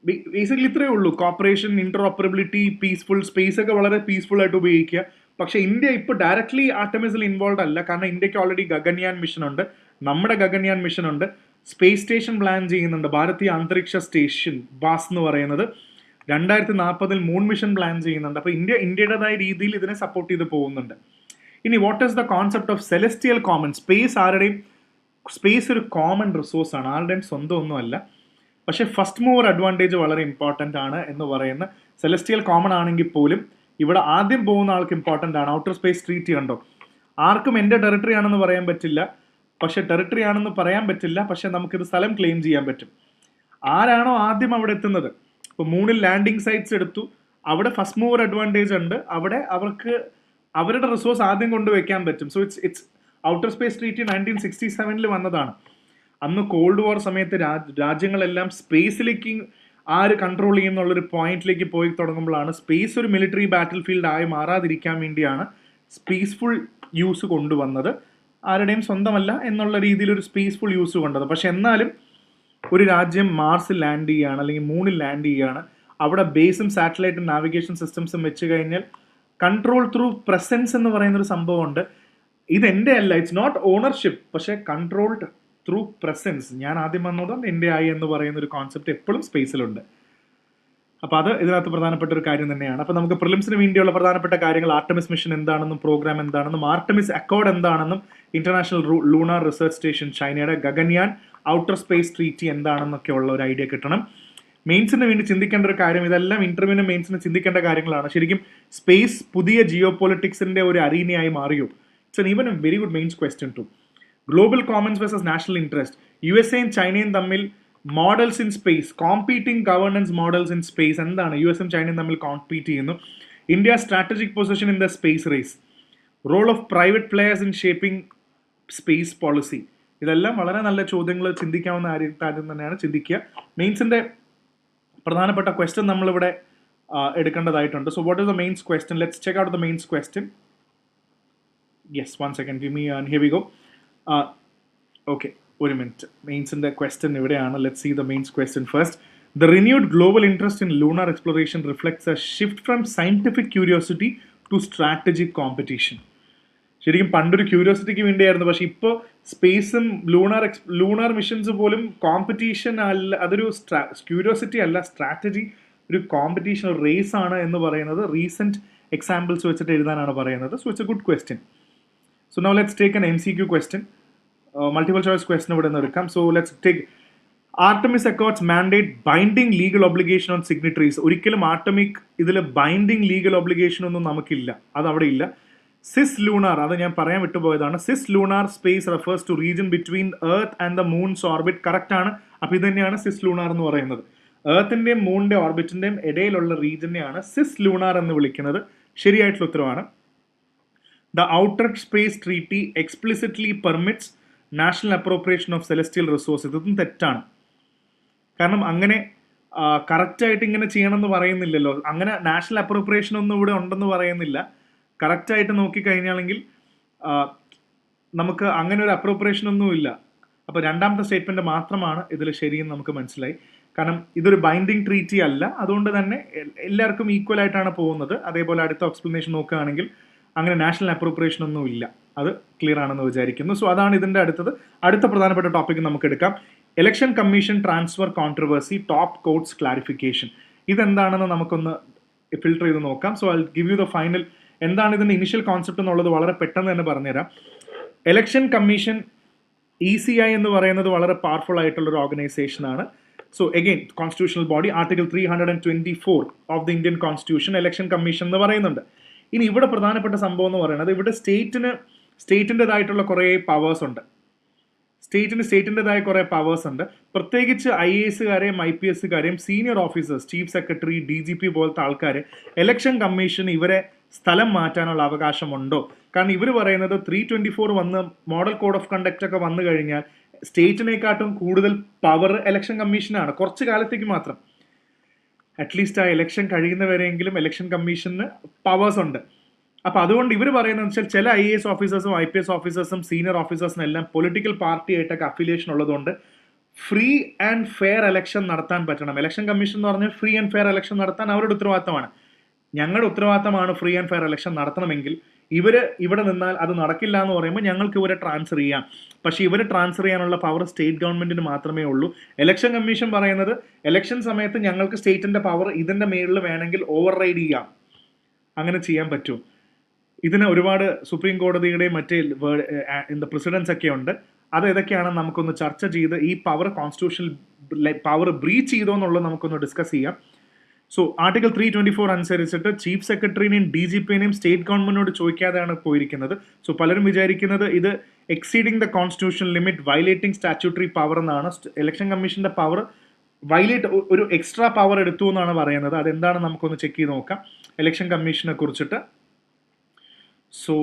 ബേസിക്കലി ഇത്രയേ ഉള്ളൂ, കോപ്പറേഷൻ, ഇന്റർഓപ്പറബിലിറ്റി, പീസ്ഫുൾ, സ്പേസ് ഒക്കെ വളരെ പീസ്ഫുൾ ആയിട്ട് ഉപയോഗിക്കുക. പക്ഷേ ഇന്ത്യ ഇപ്പോൾ ഡയറക്ട്ലി ആർട്ടമിസിൽ ഇൻവോൾവ് അല്ല. കാരണം ഇന്ത്യക്ക് ഓൾറെഡി ഗഗൻയാൻ മിഷൻ ഉണ്ട്, നമ്മുടെ ഗഗൻയാൻ മിഷൻ ഉണ്ട്, സ്പേസ് സ്റ്റേഷൻ പ്ലാൻ ചെയ്യുന്നുണ്ട്, ഭാരതീയ അന്തരീക്ഷ സ്റ്റേഷൻ ബാസ് എന്ന് പറയുന്നത് 2040 മൂൺ മിഷൻ പ്ലാൻ ചെയ്യുന്നുണ്ട്. അപ്പോൾ ഇന്ത്യയുടേതായ രീതിയിൽ ഇതിനെ സപ്പോർട്ട് ചെയ്ത് പോകുന്നുണ്ട്. ഇനി what is the concept of celestial common? Space ഒരു കോമൺ റിസോഴ്സ് ആണ്, ആരുടെയും സ്വന്തം ഒന്നുമല്ല. പക്ഷേ ഫസ്റ്റ് മൂവർ അഡ്വാൻറ്റേജ് വളരെ ഇമ്പോർട്ടൻ്റ് ആണ് എന്ന് പറയുന്ന സെലസ്റ്റിയൽ കോമൺ ആണെങ്കിൽ പോലും ഇവിടെ ആദ്യം പോകുന്ന ആൾക്ക് ഇമ്പോർട്ടൻ്റ് ആണ്. ഔട്ടർ സ്പേസ് ട്രീറ്റി ഉണ്ടോ, ആർക്കും എൻ്റെ ടെറിട്ടറി ആണെന്ന് പറയാൻ പറ്റില്ല, പക്ഷേ നമുക്കിത് സ്ഥലം ക്ലെയിം ചെയ്യാൻ പറ്റും. ആരാണോ ആദ്യം അവിടെ എത്തുന്നത്, ഇപ്പോൾ മൂണിൽ ലാൻഡിങ് സൈറ്റ്സ് എടുത്തു, അവിടെ ഫസ്റ്റ് മൂവർ അഡ്വാൻറ്റേജ് ഉണ്ട്, അവിടെ അവർക്ക് അവരുടെ റിസോഴ്സ് ആദ്യം കൊണ്ടുവയ്ക്കാൻ പറ്റും. So it's outer space treaty 1967 വന്നതാണ്. അന്ന് കോൾഡ് വാർ സമയത്ത് രാജ്യങ്ങളെല്ലാം സ്പേസിലേക്ക് ആര് കൺട്രോൾ ചെയ്യുന്നുള്ളൊരു പോയിന്റിലേക്ക് പോയി തുടങ്ങുമ്പോഴാണ് സ്പേസ് ഒരു മിലിറ്ററി ബാറ്റിൽ ഫീൽഡ് ആയി മാറാതിരിക്കാൻ വേണ്ടിയാണ് സ്പേസ്ഫുൾ യൂസ് കൊണ്ടുവന്നത്. ആരുടെയും സ്വന്തമല്ല എന്നുള്ള രീതിയിൽ ഒരു സ്പേസ്ഫുൾ യൂസ് കൊണ്ടത്. പക്ഷെ എന്നാലും ഒരു രാജ്യം മാർസിൽ ലാൻഡ് ചെയ്യുകയാണ് അല്ലെങ്കിൽ മൂണിൽ ലാൻഡ് ചെയ്യുകയാണ്, അവിടെ ബേസും സാറ്റലൈറ്റും നാവിഗേഷൻ സിസ്റ്റംസും വെച്ച് കഴിഞ്ഞാൽ കൺട്രോൾ ത്രൂ പ്രസൻസ് എന്ന് പറയുന്നൊരു സംഭവമുണ്ട്. ഇതെൻ്റെ അല്ല, ഇറ്റ്സ് നോട്ട് ഓണർഷിപ്പ്, പക്ഷേ കൺട്രോൾഡ് ത്രൂ പ്രസൻസ്. ഞാൻ ആദ്യം വന്നതുകൊണ്ട് എൻ്റെ ആയി എന്ന് പറയുന്ന ഒരു കോൺസെപ്റ്റ് എപ്പോഴും സ്പേസിലുണ്ട്. അപ്പോൾ അത് ഇതിനകത്ത് പ്രധാനപ്പെട്ട ഒരു കാര്യം തന്നെയാണ്. അപ്പോൾ നമുക്ക് പ്രിലിംസിന് വേണ്ടിയുള്ള പ്രധാനപ്പെട്ട കാര്യങ്ങൾ, ആർട്ടമിസ് മിഷൻ എന്താണെന്നും പ്രോഗ്രാം എന്താണെന്നും ആർട്ടമിസ് അക്കോർഡ് എന്താണെന്നും ഇന്റർനാഷണൽ ലൂണാർ റിസർച്ച് സ്റ്റേഷൻ ചൈനയുടെ ഗഗൻയാൻ ഔട്ടർ സ്പേസ് ട്രീറ്റി എന്താണെന്നൊക്കെ ഉള്ള ഒരു ഐഡിയ കിട്ടണം. മെയിൻസിന് വേണ്ടി ചിന്തിക്കേണ്ട ഒരു കാര്യം, ഇതെല്ലാം ഇന്റർവ്യൂവിന് മെയിൻസിന് ചിന്തിക്കേണ്ട കാര്യങ്ങളാണ്. ശരിക്കും സ്പേസ് പുതിയ ജിയോ പൊളിറ്റിക്സിന്റെ ഒരു അരീനയായി മാറിയോ? It's even a very good mains question too. Global commons versus national interest, യുഎസ്എയും ചൈനയും തമ്മിൽ models in space, competing governance models in space എന്താണ്? യുഎസും ചൈനയും തമ്മിൽ കോമ്പീറ്റ് ചെയ്യുന്നു. India strategic position in the space race, role of private players in shaping space policy. ഇതെല്ലാം വളരെ നല്ല ചോദ്യങ്ങൾ, ചിന്തിക്കാവുന്ന കാര്യം തന്നെയാണ്. ചിന്തിക്കുക. മെയിൻസിന്റെ പ്രധാനപ്പെട്ട ക്വസ്റ്റ്യൻ നമ്മളിവിടെ എടുക്കേണ്ടതായിട്ടുണ്ട്. So what is the mains question? Let's check out the mains question. Yes, 1 second, give me, and here we go. Okay, ഒരു മിനിറ്റ്. മെയിൻസിൻ്റെ ക്വസ്റ്റ്യൻ ഇവിടെയാണ്. Let's see the mains question first. The renewed global interest in lunar exploration reflects a shift from scientific curiosity to strategic competition. ശരിക്കും പണ്ടൊരു ക്യൂരിയോസിറ്റിക്ക് വേണ്ടിയായിരുന്നു, പക്ഷെ ഇപ്പോൾ സ്പേസും ലൂണാർ മിഷൻസ് പോലും കോമ്പറ്റീഷൻ അല്ല, അതൊരു ക്യൂരിയോസിറ്റി അല്ല, സ്ട്രാറ്റജി, ഒരു കോമ്പറ്റീഷൻ, ഒരു റേസ് ആണ് എന്ന് പറയുന്നത് റീസെൻറ്റ് എക്സാമ്പിൾസ് വെച്ചിട്ട് എഴുതാനാണ് പറയുന്നത്. So it's A good question. So now let's take N MCQ question, multiple choice question ഇവിടെ നിന്ന് എടുക്കാം. So let's take Artemis Accords mandate binding legal obligation on signatories. ഒരിക്കലും ആർട്ടമിക് ഇതിൽ ബൈൻഡിങ് ലീഗൽ ഒബ്ലിഗേഷൻ ഒന്നും നമുക്കില്ല, അത് അവിടെ ഇല്ല. സിസ് ലൂണാർ, അത് ഞാൻ പറയാൻ വിട്ടുപോയതാണ്. Cis lunar space refers to region between earth and the moon's orbit. Correct ആണ്. അപ്പോൾ ഇത് തന്നെയാണ് സിസ് ലൂണാർ എന്ന് പറയുന്നത്. എർത്തിൻ്റെയും മൂണിൻ്റെ ഓർബിറ്റിൻ്റെയും ഇടയിലുള്ള റീജിയനെയാണ് സിസ് ലൂണാർ എന്ന് വിളിക്കുന്നത്. ശരിയായിട്ടുള്ള ഉത്തരവാണ്. The outer space treaty explicitly permits national appropriation of celestial resource. ഇതൊന്നും തെറ്റാണ്. കാരണം അങ്ങനെ കറക്റ്റായിട്ട് ഇങ്ങനെ ചെയ്യണമെന്ന് പറയുന്നില്ലല്ലോ. അങ്ങനെ നാഷണൽ അപ്രോപ്രിയേഷൻ ഒന്നും ഇവിടെ ഉണ്ടെന്ന് പറയുന്നില്ല. കറക്റ്റായിട്ട് നോക്കിക്കഴിഞ്ഞാണെങ്കിൽ നമുക്ക് അങ്ങനെ ഒരു അപ്രോപ്രിയേഷൻ ഒന്നും ഇല്ല. അപ്പോൾ രണ്ടാമത്തെ സ്റ്റേറ്റ്മെൻറ്റ് മാത്രമാണ് ഇതിൽ ശരിയെന്ന് നമുക്ക് മനസ്സിലായി. കാരണം ഇതൊരു ബൈൻഡിങ് ട്രീറ്റി അല്ല, അതുകൊണ്ട് തന്നെ എല്ലാവർക്കും ഈക്വൽ ആയിട്ടാണ് പോകുന്നത്. അതേപോലെ അടുത്ത എക്സ്പ്ലനേഷൻ നോക്കുകയാണെങ്കിൽ അങ്ങനെ നാഷണൽ അപ്രോപ്രിയേഷൻ ഒന്നും ഇല്ല. അത് ക്ലിയർ ആണെന്ന് വിചാരിക്കുന്നു. സോ അതാണ് ഇതിൻ്റെ അടുത്ത പ്രധാനപ്പെട്ട ടോപ്പിക്ക് നമുക്ക് എടുക്കാം. Election commission transfer controversy, top courts clarification. ഇതെന്താണെന്ന് നമുക്കൊന്ന് ഫിൽട്ടർ ചെയ്ത് നോക്കാം. So I give you the final. എന്താണ് ഇതിൻ്റെ ഇനിഷ്യൽ കോൺസെപ്റ്റ് എന്നുള്ളത് വളരെ പെട്ടെന്ന് തന്നെ പറഞ്ഞുതരാം. ഇലക്ഷൻ കമ്മീഷൻ ECI എന്ന് പറയുന്നത് വളരെ പവർഫുൾ ആയിട്ടുള്ളൊരു ഓർഗനൈസേഷനാണ്. So again constitutional body, article 324 of the Indian constitution election commission എന്ന് പറയുന്നുണ്ട്. ഇനി ഇവിടെ പ്രധാനപ്പെട്ട സംഭവം എന്ന് പറയുന്നത് ഇവിടെ സ്റ്റേറ്റിൻ്റെതായിട്ടുള്ള കുറേ പവേഴ്സ് ഉണ്ട്. സ്റ്റേറ്റിൻ്റെതായ കുറേ പവേഴ്സ് ഉണ്ട്. പ്രത്യേകിച്ച് IASകാരെയും IPSകാരെയും senior officers, chief secretary, DGP പോലത്തെ ആൾക്കാർ ഇലക്ഷൻ കമ്മീഷൻ ഇവരെ സ്ഥലം മാറ്റാനുള്ള അവകാശമുണ്ടോ? കാരണം ഇവർ പറയുന്നത് 324 വന്ന് മോഡൽ കോഡ് ഓഫ് കണ്ടക്റ്റ് ഒക്കെ വന്നു കഴിഞ്ഞാൽ സ്റ്റേറ്റിനെക്കാട്ടും കൂടുതൽ പവർ ഇലക്ഷൻ കമ്മീഷനാണ്, കുറച്ച് കാലത്തേക്ക് മാത്രം. അറ്റ്ലീസ്റ്റ് ആ ഇലക്ഷൻ കഴിയുന്നവരെങ്കിലും ഇലക്ഷൻ കമ്മീഷന് പവേഴ്സ് ഉണ്ട്. അപ്പോൾ അതുകൊണ്ട് ഇവർ പറയുന്നത് വെച്ചാൽ ചില IAS ഓഫീസേഴ്സും IPS ഓഫീസേഴ്സും സീനിയർ ഓഫീസേഴ്സിനും എല്ലാം പൊളിറ്റിക്കൽ പാർട്ടി ആയിട്ടൊക്കെ അഫിലിയേഷൻ ഉള്ളതുകൊണ്ട് ഫ്രീ ആൻഡ് ഫെയർ ഇലക്ഷൻ നടത്താൻ പറ്റണം. ഇലക്ഷൻ കമ്മീഷൻ എന്ന് പറഞ്ഞാൽ ഫ്രീ ആൻഡ് ഫെയർ ഇലക്ഷൻ നടത്താൻ അവരുടെ ഉത്തരവാദിത്തമാണ്. ഞങ്ങളുടെ ഉത്തരവാദിത്തമാണ് ഫ്രീ ആൻഡ് ഫെയർ ഇലക്ഷൻ നടത്തണമെങ്കിൽ. ഇവർ ഇവിടെ നിന്നാൽ അത് നടക്കില്ല എന്ന് പറയുമ്പോൾ ഞങ്ങൾക്ക് ഇവരെ ട്രാൻസ്ഫർ ചെയ്യാം. പക്ഷേ ഇവരെ ട്രാൻസ്ഫർ ചെയ്യാനുള്ള പവർ സ്റ്റേറ്റ് ഗവൺമെൻറ്റിന് മാത്രമേ ഉള്ളൂ. ഇലക്ഷൻ കമ്മീഷൻ പറയുന്നത് ഇലക്ഷൻ സമയത്ത് ഞങ്ങൾക്ക് സ്റ്റേറ്റിൻ്റെ പവർ ഇതിൻ്റെ മേളിൽ വേണമെങ്കിൽ ഓവർ റൈഡ് ചെയ്യാം, അങ്ങനെ ചെയ്യാൻ പറ്റും. ഇതിന് ഒരുപാട് സുപ്രീം കോടതിയുടെയും മറ്റേ പ്രസിഡൻസ് ഒക്കെ ഉണ്ട്. അത് ഏതൊക്കെയാണെന്ന് നമുക്കൊന്ന് ചർച്ച ചെയ്ത് ഈ പവർ കോൺസ്റ്റിറ്റ്യൂഷണൽ പവർ ബ്രീച്ച് ചെയ്തോ എന്നുള്ളത് നമുക്കൊന്ന് ഡിസ്കസ് ചെയ്യാം. സോ ആർട്ടിക്കിൾ 324 അനുസരിച്ചിട്ട് ചീഫ് സെക്രട്ടറിനെയും DGPനെയും സ്റ്റേറ്റ് ഗവൺമെന്റിനോട് ചോദിക്കാതെയാണ് പോയിരിക്കുന്നത്. സോ പലരും വിചാരിക്കുന്നത് ഇത് exceeding the constitutional limit, violating statutory power എന്നാണ്. ഇലക്ഷൻ കമ്മീഷന്റെ പവർ ഒരു എക്സ്ട്രാ പവർ എടുത്തു എന്നാണ് പറയുന്നത്. അതെന്താണ് നമുക്കൊന്ന് ചെക്ക് ചെയ്ത് നോക്കാം ഇലക്ഷൻ കമ്മീഷനെ കുറിച്ചിട്ട്. So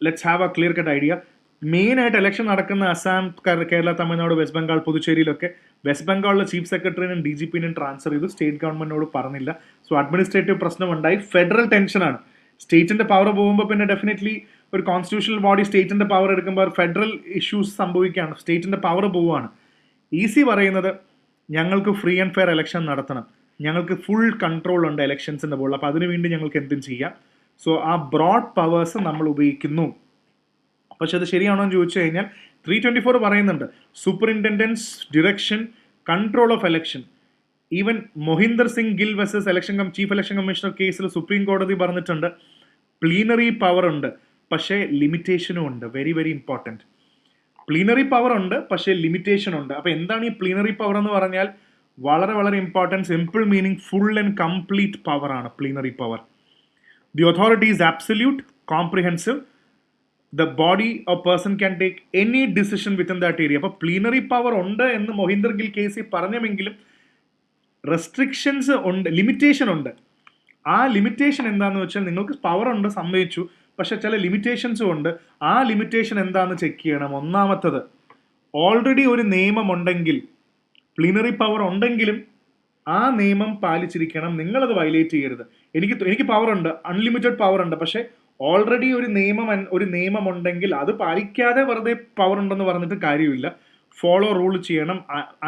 let's have A clear cut idea. മെയിനായിട്ട് ഇലക്ഷൻ നടക്കുന്ന അസാം, കേരള, തമിഴ്നാട്, വെസ്റ്റ് ബംഗാൾ, പുതുച്ചേരിയിലൊക്കെ വെസ്റ്റ് ബംഗാളിലെ ചീഫ് സെക്രട്ടറിനും DGPനും ട്രാൻസ്ഫർ ചെയ്തു. സ്റ്റേറ്റ് ഗവൺമെന്റിനോട് പറഞ്ഞില്ല. So administrative പ്രശ്നമുണ്ടായി. ഫെഡറൽ ടെൻഷനാണ്. സ്റ്റേറ്റിന്റെ പവർ പോകുമ്പോൾ പിന്നെ ഡെഫിനറ്റ്ലി ഒരു കോൺസ്റ്റിറ്റ്യൂഷണൽ ബോഡി സ്റ്റേറ്റിന്റെ പവർ എടുക്കുമ്പോൾ ഫെഡറൽ ഇഷ്യൂസ് സംഭവിക്കുകയാണ്. സ്റ്റേറ്റിന്റെ പവർ പോവുകയാണ്. EC പറയുന്നത് ഞങ്ങൾക്ക് ഫ്രീ ആൻഡ് ഫെയർ ഇലക്ഷൻ നടത്തണം, ഞങ്ങൾക്ക് ഫുൾ കൺട്രോൾ ഉണ്ട് ഇലക്ഷൻസിന്റെ മുകളിൽ, അപ്പോൾ അതിനുവേണ്ടി ഞങ്ങൾക്ക് എന്തും ചെയ്യാം. സോ ആ ബ്രോഡ് പവേഴ്സ് നമ്മൾ ഉപയോഗിക്കുന്നു. പക്ഷെ അത് ശരിയാണോ എന്ന് ചോദിച്ചു കഴിഞ്ഞാൽ 324 പറയുന്നുണ്ട് superintendence, direction, control of election. Even Mohinder Singh Gill versus chief election commissioner കേസിൽ സുപ്രീം കോടതി പറഞ്ഞിട്ടുണ്ട് പ്ലീനറി പവർ ഉണ്ട്, പക്ഷേ ലിമിറ്റേഷനും ഉണ്ട്. Very very important. Plenary power ഉണ്ട്, പക്ഷേ ലിമിറ്റേഷൻ ഉണ്ട്. അപ്പോൾ എന്താണ് ഈ പ്ലീനറി പവർ എന്ന് പറഞ്ഞാൽ വളരെ വളരെ important, simple meaning full and complete power ആണ് plenary power. The authority is absolute, comprehensive. The body or person can take any decision within that area. അപ്പോൾ പ്ലീനറി പവർ ഉണ്ട് എന്ന് മൊഹിന്ദർ ഗിൽ കേസിൽ പറഞ്ഞെങ്കിലും റെസ്ട്രിക്ഷൻസ് ഉണ്ട്, ലിമിറ്റേഷൻ ഉണ്ട്. ആ ലിമിറ്റേഷൻ എന്താണെന്ന് വെച്ചാൽ നിങ്ങൾക്ക് പവർ ഉണ്ട് സമ്മതിച്ചു, പക്ഷെ ചില ലിമിറ്റേഷൻസും ഉണ്ട്. ആ ലിമിറ്റേഷൻ എന്താണെന്ന് ചെക്ക് ചെയ്യണം. ഒന്നാമത്തത്, ഓൾറെഡി ഒരു നിയമം ഉണ്ടെങ്കിൽ, പ്ലീനറി പവർ ഉണ്ടെങ്കിലും ആ നിയമം പാലിച്ചിരിക്കണം, നിങ്ങളത് വയലേറ്റ് ചെയ്യരുത്. എനിക്ക് പവർ ഉണ്ട്, അൺലിമിറ്റഡ് പവർ ഉണ്ട്, പക്ഷെ ഓൾറെഡി ഒരു നിയമം ഉണ്ടെങ്കിൽ അത് പാലിക്കാതെ വെറുതെ പവർ ഉണ്ടെന്ന് പറഞ്ഞിട്ട് കാര്യമില്ല. ഫോളോ റൂൾ ചെയ്യണം,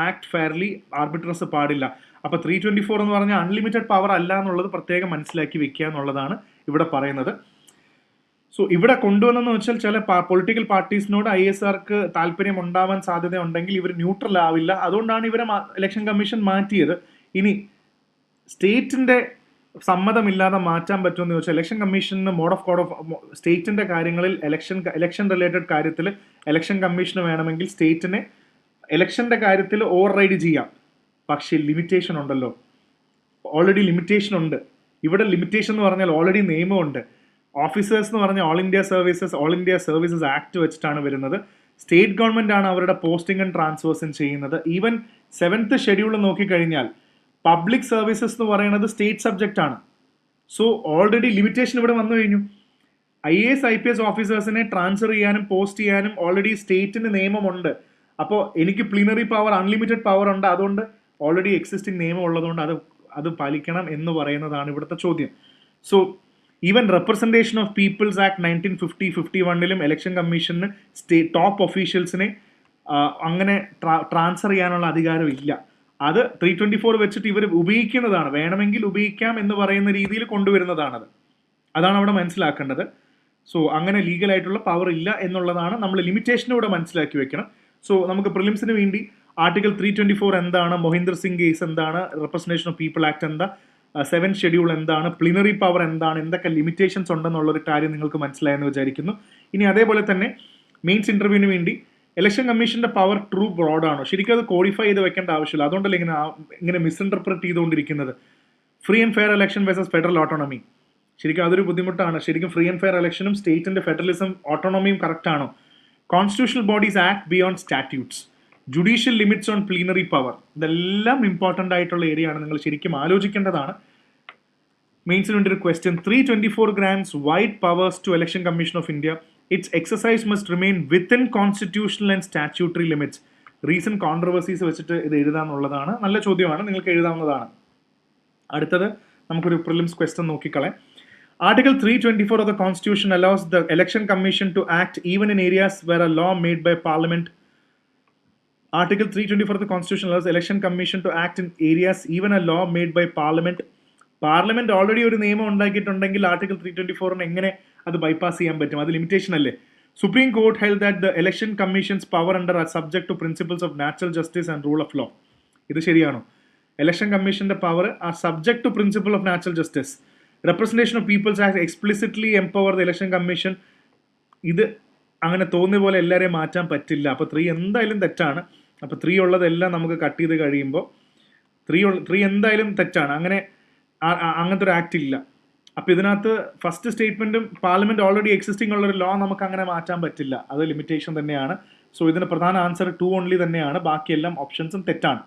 ആക്ട് ഫെയർലി, ആർബിട്രസ് പാടില്ല. അപ്പൊ 324 എന്ന് പറഞ്ഞാൽ അൺലിമിറ്റഡ് പവർ അല്ല എന്നുള്ളത് പ്രത്യേകം മനസ്സിലാക്കി വെക്കുക എന്നുള്ളതാണ് ഇവിടെ പറയുന്നത്. സോ ഇവിടെ കൊണ്ടുവന്നെന്ന് വെച്ചാൽ ചില പൊളിറ്റിക്കൽ പാർട്ടീസിനോട് ISRക്ക് താല്പര്യം ഉണ്ടാവാൻ സാധ്യത ഉണ്ടെങ്കിൽ ഇവർ ന്യൂട്രൽ ആവില്ല. അതുകൊണ്ടാണ് ഇവരെ ഇലക്ഷൻ കമ്മീഷൻ മാറ്റിയത്. ഇനി സ്റ്റേറ്റിന്റെ സമ്മതമില്ലാതെ മാറ്റാൻ പറ്റുമെന്ന് ചോദിച്ചാൽ ഇലക്ഷൻ കമ്മീഷന് മോഡ് ഓഫ് കോഡ് ഓഫ് സ്റ്റേറ്റിന്റെ കാര്യങ്ങളിൽ ഇലക്ഷൻ റിലേറ്റഡ് കാര്യത്തിൽ ഇലക്ഷൻ കമ്മീഷന് വേണമെങ്കിൽ സ്റ്റേറ്റിനെ ഇലക്ഷന്റെ കാര്യത്തിൽ ഓവർ റൈഡ് ചെയ്യാം. പക്ഷേ ലിമിറ്റേഷൻ ഉണ്ടല്ലോ, ഓൾറെഡി ലിമിറ്റേഷൻ ഉണ്ട്. ഇവിടെ ലിമിറ്റേഷൻ എന്ന് പറഞ്ഞാൽ ഓൾറെഡി നിയമമുണ്ട്. ഓഫീസേഴ്സ് എന്ന് പറഞ്ഞാൽ ഓൾ ഇന്ത്യ സർവീസസ് ആക്ട് വെച്ചിട്ടാണ് വരുന്നത്. സ്റ്റേറ്റ് ഗവൺമെന്റ് ആണ് അവരുടെ പോസ്റ്റിംഗ് ആൻഡ് ട്രാൻസ്ഫേഴ്സും ചെയ്യുന്നത്. ഈവൻ 7th ഷെഡ്യൂൾ നോക്കിക്കഴിഞ്ഞാൽ പബ്ലിക് സർവീസസ് എന്ന് പറയുന്നത് സ്റ്റേറ്റ് സബ്ജക്റ്റ് ആണ്. സോ ഓൾറെഡി ലിമിറ്റേഷൻ ഇവിടെ വന്നു കഴിഞ്ഞു. IAS IPS ഓഫീസേഴ്സിനെ ട്രാൻസ്ഫർ ചെയ്യാനും പോസ്റ്റ് ചെയ്യാനും ഓൾറെഡി സ്റ്റേറ്റിന് നിയമമുണ്ട്. അപ്പോൾ എനിക്ക് പ്ലീനറി പവർ, അൺലിമിറ്റഡ് പവർ ഉണ്ട്, അതുകൊണ്ട് ഓൾറെഡി എക്സിസ്റ്റിംഗ് നിയമം ഉള്ളതുകൊണ്ട് അത് പാലിക്കണം എന്ന് പറയുന്നതാണ് ഇവിടുത്തെ ചോദ്യം. So even representation of people's act 1950-51 election കമ്മീഷന് ടോപ്പ് ഒഫീഷ്യൽസിനെ അങ്ങനെ ട്രാൻസ്ഫർ ചെയ്യാനുള്ള അധികാരം ഇല്ല. അത് 324 വെച്ചിട്ട് ഇവർ ഉപയോഗിക്കുന്നതാണ്, വേണമെങ്കിൽ ഉപയോഗിക്കാം എന്ന് പറയുന്ന രീതിയിൽ കൊണ്ടുവരുന്നതാണത്. അതാണ് അവിടെ മനസ്സിലാക്കേണ്ടത്. സോ അങ്ങനെ ലീഗലായിട്ടുള്ള പവർ ഇല്ല എന്നുള്ളതാണ് നമ്മൾ ലിമിറ്റേഷനൂടെ മനസ്സിലാക്കി വെക്കണം. സോ നമുക്ക് പ്രിലിംസിന് വേണ്ടി ആർട്ടിക്കിൾ 324 എന്താണ്, മൊഹിന്ദർ സിംഗ് കേസ് എന്താണ്, റെപ്രസെൻറ്റേഷൻ ഓഫ് പീപ്പിൾ ആക്ട് എന്താ, 7th ഷെഡ്യൂൾ എന്താണ്, പ്ലിനറി പവർ എന്താണ്, എന്തൊക്കെ ലിമിറ്റേഷൻസ് ഉണ്ടെന്നുള്ളൊരു കാര്യം നിങ്ങൾക്ക് മനസ്സിലായെന്ന് വിചാരിക്കുന്നു. ഇനി അതേപോലെ തന്നെ മെയിൻസ് ഇന്റർവ്യൂവിന് വേണ്ടി ഇലക്ഷൻ കമ്മീഷന്റെ പവർ ട്രൂ ബ്രോഡ് ആണോ? ശരിക്കും അത് കോഡിഫൈ ചെയ്ത് വെക്കേണ്ട ആവശ്യമില്ല. അതുകൊണ്ടല്ലേ ഇങ്ങനെ മിസ്ഇന്റർപ്രറ്റ് ചെയ്തുകൊണ്ടിരിക്കുന്നത്. Free and fair election versus federal autonomy, ശരിക്കും അതൊരു ബുദ്ധിമുട്ടാണ്. ശരിക്കും ഫ്രീ ആൻഡ് ഫെയർ ഇലക്ഷനും സ്റ്റേറ്റിന്റെ ഫെഡറലിസം ഓട്ടോണമിയും കറക്റ്റ് ആണോ? Constitutional bodies act beyond statutes, judicial limits on plenary power, ഇതെല്ലാം ഇമ്പോർട്ടൻ്റ് ആയിട്ടുള്ള ഏരിയ ആണ്. നിങ്ങൾ ശരിക്കും ആലോചിക്കേണ്ടതാണ്. മെയിൻസിന് വേണ്ടി ഒരു question, 324 grants wide powers to Election Commission of India. Its exercise must remain within constitutional and statutory limits. Recent controversies വെച്ചിട്ട് ഇത് എഴുതാന്നുള്ളതാണ്. നല്ല ചോദ്യമാണ്, നിങ്ങൾക്ക് എഴുതാവുന്നതാണ്. അടുത്തത് നമുക്കൊരു prelims question നോക്കിക്കളയാം. Article 324 of the Constitution allows the Election Commission to act even in areas where a law made by Parliament. Article 324 of the Constitution allows the Election Commission to act in areas even a law made by Parliament. Parliament already ഒരു നിയമം ഉണ്ടാക്കിയിട്ടുണ്ടെങ്കിൽ ആർട്ടിക്കിൾ 324 എങ്ങനെ അത് ബൈപ്പാസ് ചെയ്യാൻ പറ്റും? അത് ലിമിറ്റേഷൻ അല്ലേ? Supreme Court held that the election commission's power under are subject to principles of natural justice and rule of law. ഇത് ശരിയാണോ? ഇലക്ഷൻ കമ്മീഷന്റെ power are subject to principle of natural justice. Representation of people's act explicitly empower the election commission. ഇത് അങ്ങനെ തോന്നിയ പോലെ എല്ലാവരെയും മാറ്റാൻ പറ്റില്ല. അപ്പോൾ 3 എന്തായാലും തെറ്റാണ്. അപ്പോൾ 3 ഉള്ളതെല്ലാം നമുക്ക് കട്ട് ചെയ്ത് കഴിയുമ്പോൾ 3 എന്തായാലും തെറ്റാണ്. അങ്ങനത്തെ ഒരു ആക്ട് ഇല്ല. അപ്പോൾ ഇതിനകത്ത് ഫസ്റ്റ് സ്റ്റേറ്റ്മെന്റും പാർലമെന്റ് ഓൾറെഡി എക്സിസ്റ്റിംഗ് ഉള്ള ഒരു ലോ നമുക്ക് അങ്ങനെ മാറ്റാൻ പറ്റില്ല, അത് ലിമിറ്റേഷൻ തന്നെയാണ്. സോ ഇതിന് പ്രധാന ആൻസർ 2 ഓൺലി തന്നെയാണ്. ബാക്കിയെല്ലാം ഓപ്ഷൻസും തെറ്റാണ്.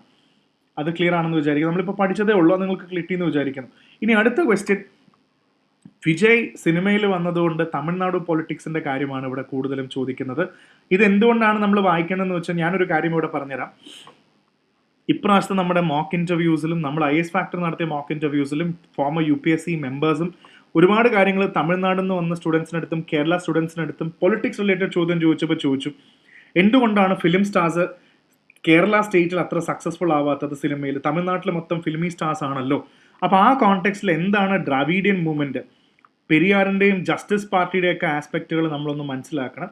അത് ക്ലിയർ ആണെന്ന് വിചാരിക്കുന്നു. നമ്മളിപ്പോൾ പഠിച്ചതേ ഉള്ളൂ, നിങ്ങൾക്ക് കിട്ടിയെന്ന് വിചാരിക്കുന്നു. ഇനി അടുത്ത ക്വസ്റ്റ്യൻ, വിജയ് സിനിമയിൽ വന്നതുകൊണ്ട് തമിഴ്നാട് പൊളിറ്റിക്സിന്റെ കാര്യമാണ് ഇവിടെ കൂടുതലും ചോദിക്കുന്നത്. ഇത് എന്തുകൊണ്ടാണ് നമ്മൾ വായിക്കേണ്ടതെന്ന് വെച്ചാൽ ഞാനൊരു കാര്യം ഇവിടെ പറഞ്ഞുതരാം. ഇപ്രാവശ്യത്തെ നമ്മുടെ മോക്ക് ഇൻ്റർവ്യൂസിലും നമ്മൾ IS ഫാക്ടർ നടത്തിയ മോക്ക് ഇൻ്റർവ്യൂസിലും ഫോമർ UPSC മെമ്പേഴ്സും ഒരുപാട് കാര്യങ്ങൾ തമിഴ്നാട്ടിൽ നിന്ന് വന്ന സ്റ്റുഡൻസിനടുത്തും കേരള സ്റ്റുഡൻസിനടുത്തും പൊളിറ്റിക്സ് റിലേറ്റഡ് ചോദ്യം ചോദിച്ചു എന്തുകൊണ്ടാണ് ഫിലിം സ്റ്റാർസ് കേരള സ്റ്റേറ്റിൽ അത്ര സക്സസ്ഫുൾ ആവാത്തത് സിനിമയിൽ? തമിഴ്നാട്ടിൽ മൊത്തം ഫിലിമി സ്റ്റാർസ് ആണല്ലോ. അപ്പോൾ ആ കോണ്ടെക്സ്റ്റിൽ എന്താണ് ദ്രാവിഡിയൻ മൂവ്മെന്റ്, പെരിയാറിൻ്റെയും ജസ്റ്റിസ് പാർട്ടിയുടെയൊക്കെ ആസ്പെക്റ്റുകൾ നമ്മളൊന്ന് മനസ്സിലാക്കണം.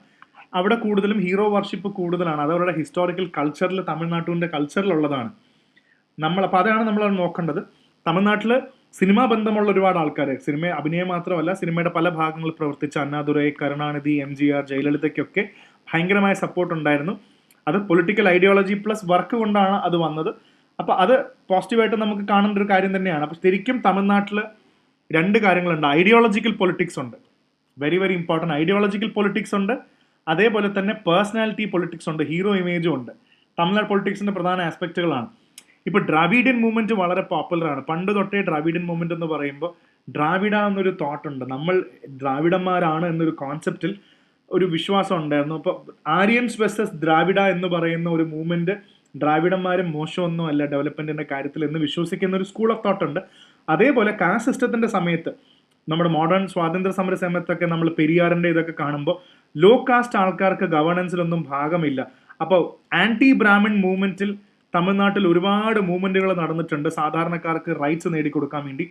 അവിടെ കൂടുതലും ഹീറോ വർഷിപ്പ് കൂടുതലാണ്. അത് അവരുടെ ഹിസ്റ്റോറിക്കൽ കൾച്ചറിൽ, തമിഴ്നാട്ടിൻ്റെ കൾച്ചറിലുള്ളതാണ്. അപ്പോൾ അതാണ് നമ്മൾ നോക്കേണ്ടത്. തമിഴ്നാട്ടിൽ സിനിമാ ബന്ധമുള്ള ഒരുപാട് ആൾക്കാർ, അഭിനയം മാത്രമല്ല സിനിമയുടെ പല ഭാഗങ്ങളിൽ പ്രവർത്തിച്ച അണ്ണാദുരൈ, കരുണാനിധി, MGR, ജയലളിതയ്ക്കൊക്കെ ഭയങ്കരമായ സപ്പോർട്ട് ഉണ്ടായിരുന്നു. അത് പൊളിറ്റിക്കൽ ഐഡിയോളജി പ്ലസ് വർക്ക് കൊണ്ടാണ് അത് വന്നത്. അപ്പോൾ അത് പോസിറ്റീവായിട്ട് നമുക്ക് കാണേണ്ട ഒരു കാര്യം തന്നെയാണ്. അപ്പോൾ ശരിക്കും തമിഴ്നാട്ടിൽ 2 കാര്യങ്ങളുണ്ട്. ഐഡിയോളജിക്കൽ പൊളിറ്റിക്സ് ഉണ്ട്, very very important. Ideological politics ഉണ്ട്, അതേപോലെ തന്നെ പേഴ്സണാലിറ്റി പൊളിറ്റിക്സ് ഉണ്ട്, ഹീറോ ഇമേജും ഉണ്ട്. തമിഴ്നാട് പൊളിറ്റിക്സിന്റെ പ്രധാന ആസ്പെക്റ്റുകളാണ്. ഇപ്പോൾ ദ്രാവിഡിയൻ മൂവ്മെന്റ് വളരെ പോപ്പുലറാണ്. പണ്ട് തൊട്ടേ ദ്രാവിഡിയൻ മൂവ്മെന്റ് എന്ന് പറയുമ്പോൾ ദ്രാവിഡ എന്നൊരു തോട്ടുണ്ട്, നമ്മൾ ദ്രാവിഡന്മാരാണ് എന്നൊരു കോൺസെപ്റ്റിൽ ഒരു വിശ്വാസം ഉണ്ടായിരുന്നു. അപ്പോൾ ആര്യൻസ് വെസസ് ദ്രാവിഡ എന്ന് പറയുന്ന ഒരു മൂവ്മെന്റ് ദ്രാവിഡന്മാരും മോശമൊന്നും അല്ല ഡെവലപ്മെന്റിന്റെ കാര്യത്തിൽ എന്ന് വിശ്വസിക്കുന്ന ഒരു സ്കൂൾ ഓഫ് തോട്ട് ഉണ്ട്. അതേപോലെ കാസ്റ്റ് സിസ്റ്റത്തിന്റെ സമയത്ത് നമ്മുടെ മോഡേൺ സ്വാതന്ത്ര്യ സമര സമയത്തൊക്കെ നമ്മൾ പെരിയാറിന്റെ ഇതൊക്കെ കാണുമ്പോൾ ലോ കാസ്റ്റ് ആൾക്കാർക്ക് ഗവേണൻസിലൊന്നും ഭാഗമില്ല. അപ്പോൾ ആന്റി ബ്രാഹ്മിൺ മൂവ്മെന്റിൽ തമിഴ്നാട്ടിൽ ഒരുപാട് മൂവ്മെന്റുകൾ നടന്നിട്ടുണ്ട് സാധാരണക്കാർക്ക് റൈറ്റ്സ് നേടിക്കൊടുക്കാൻ വേണ്ടി.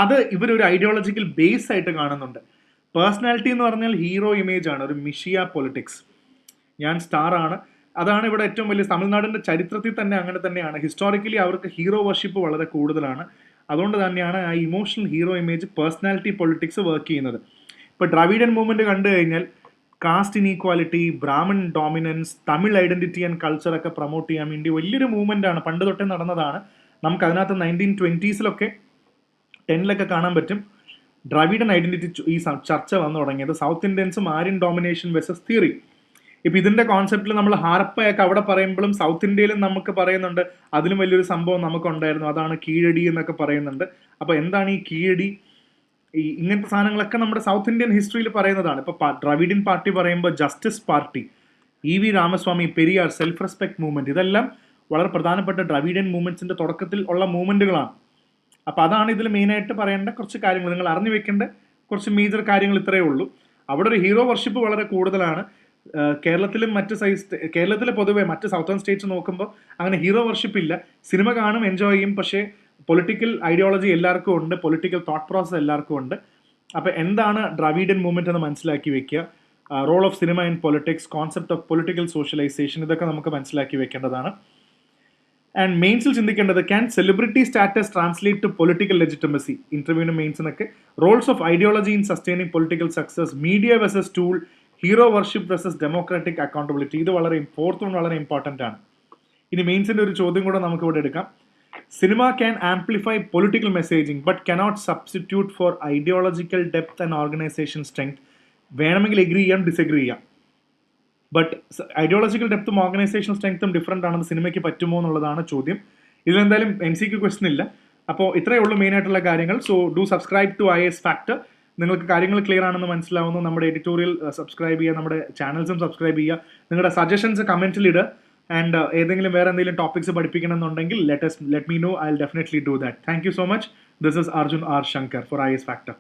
അത് ഇവരൊരു ഐഡിയോളജിക്കൽ ബേസ് ആയിട്ട് കാണുന്നുണ്ട്. പേഴ്സണാലിറ്റി എന്ന് പറഞ്ഞാൽ ഹീറോ ഇമേജ് ആണ്, ഒരു മിഷിയ പൊളിറ്റിക്സ്, ഞാൻ സ്റ്റാർ ആണ്. അതാണ് ഇവിടെ ഏറ്റവും വലിയ, തമിഴ്നാടിന്റെ ചരിത്രത്തിൽ തന്നെ അങ്ങനെ തന്നെയാണ്. ഹിസ്റ്റോറിക്കലി അവർക്ക് ഹീറോ വർഷിപ്പ് വളരെ കൂടുതലാണ്. അതുകൊണ്ട് തന്നെയാണ് ആ emotional hero image personality politics work ചെയ്യുന്നത്. ഇപ്പോൾ ദ്രാവിഡൻ മൂവ്മെന്റ് കണ്ടു കഴിഞ്ഞാൽ caste inequality, Brahmin dominance, Tamil identity and കൾച്ചറൊക്കെ പ്രൊമോട്ട് ചെയ്യാൻ വേണ്ടി വലിയൊരു മൂവ്മെന്റ് ആണ്, പണ്ട് തൊട്ടേ നടന്നതാണ്. നമുക്ക് അതിനകത്ത് 1920s 10 കാണാൻ പറ്റും ദ്രാവിഡൻ ഐഡന്റിറ്റി ഈ ചർച്ച വന്നു തുടങ്ങിയത്. സൗത്ത് ഇന്ത്യൻസും ആര്യൻ ഡോമിനേഷൻ വെസസ് തിയറി. ഇപ്പം ഇതിന്റെ കോൺസെപ്റ്റിൽ നമ്മൾ ഹാരപ്പയൊക്കെ അവിടെ പറയുമ്പോഴും സൗത്ത് ഇന്ത്യയിലും നമുക്ക് പറയുന്നുണ്ട് അതിലും വലിയൊരു സംഭവം നമുക്കുണ്ടായിരുന്നു, അതാണ് കീഴടി എന്നൊക്കെ പറയുന്നുണ്ട്. അപ്പോൾ എന്താണ് ഈ കീഴടി, ഈ ഇങ്ങനത്തെ സാധനങ്ങളൊക്കെ നമ്മുടെ സൗത്ത് ഇന്ത്യൻ ഹിസ്റ്ററിയിൽ പറയുന്നതാണ്. ഇപ്പോൾ ദ്രാവിഡൻ പാർട്ടി പറയുമ്പോൾ Justice Party, EV Ramaswamy, Periyar, self respect movement, ഇതെല്ലാം വളരെ പ്രധാനപ്പെട്ട ദ്രാവിഡൻ മൂവ്മെന്റ്സിന്റെ തുടക്കത്തിൽ ഉള്ള മൂവ്മെന്റുകളാണ്. അപ്പോൾ അതാണ് ഇതിൽ മെയിനായിട്ട് പറയേണ്ട കുറച്ച് കാര്യങ്ങൾ, നിങ്ങൾ അറിഞ്ഞു വെക്കേണ്ട കുറച്ച് മേജർ കാര്യങ്ങൾ ഇത്രയേ ഉള്ളൂ. അവിടെ ഒരു ഹീറോ വർഷിപ്പ് വളരെ കൂടുതലാണ്. കേരളത്തിലും കേരളത്തിലെ പൊതുവെ മറ്റ് സൗത്തേൺ സ്റ്റേറ്റ്സ് നോക്കുമ്പോൾ അങ്ങനെ ഹീറോ വർഷിപ്പ് ഇല്ല. സിനിമ കാണും, എൻജോയ് ചെയ്യും, പക്ഷേ പൊളിറ്റിക്കൽ ഐഡിയോളജി എല്ലാവർക്കും ഉണ്ട്, പൊളിറ്റിക്കൽ തോട്ട് പ്രോസസ് എല്ലാവർക്കും ഉണ്ട്. അപ്പോൾ എന്താണ് ദ്രാവിഡൻ മൂവ്മെന്റ് എന്ന് മനസ്സിലാക്കി വെക്കുക. Role of cinema in politics, concept of political socialization, ഇതൊക്കെ നമുക്ക് മനസ്സിലാക്കി വെക്കേണ്ടതാണ്. ആൻഡ് മെയിൻസിൽ ചിന്തിക്കേണ്ടത്, can celebrity status translate to political legitimacy, ഇന്റർവ്യൂവിന് മെയിൻസിനൊക്കെ. Roles of ideology in sustaining political success, media versus tool, hero worship versus democratic accountability. ഇത് വളരെ വളരെ ഇമ്പോർട്ടൻ്റ് ആണ്. ഇനി മെയിൻസിന്റെ ഒരു ചോദ്യം കൂടെ നമുക്ക് ഇവിടെ എടുക്കാം. Cinema can amplify political messaging but cannot substitute for ideological depth and organisation strength. വേണമെങ്കിൽ എഗ്രി ചെയ്യാം, ഡിസഗ്രി ചെയ്യാം, ബട്ട് ഐഡിയോളജിക്കൽ ഡെപ്തും ഓർഗനൈസേഷണൽ സ്ട്രെങ്ത്തും ഡിഫറെൻ്റ് ആണെന്ന് സിനിമയ്ക്ക് പറ്റുമോ എന്നുള്ളതാണ് ചോദ്യം. ഇതിലെന്തായാലും MCQ ക്വസ്റ്റൻ ഇല്ല. അപ്പോൾ ഇത്രയേ ഉള്ളൂ മെയിൻ ആയിട്ടുള്ള കാര്യങ്ങൾ. So do subscribe to IAS factor. നിങ്ങൾക്ക് കാര്യങ്ങൾ ക്ലിയർ ആണെന്ന് മനസ്സിലാവുന്നു. നമ്മുടെ എഡിറ്റോറിയൽ സബ്സ്ക്രൈബ് ചെയ്യുക, നമ്മുടെ ചാനൽസും സബ്സ്ക്രൈബ് ചെയ്യുക, നിങ്ങളുടെ സജഷൻസ് കമൻറ്റിൽ ഇടുക. ആൻഡ് ഏതെങ്കിലും വേറെ എന്തെങ്കിലും topics പഠിപ്പിക്കണമെന്നുണ്ടെങ്കിൽ let me know. I'll definitely do that. Thank you so much. This is Arjun R. Shankar for IAS Factor.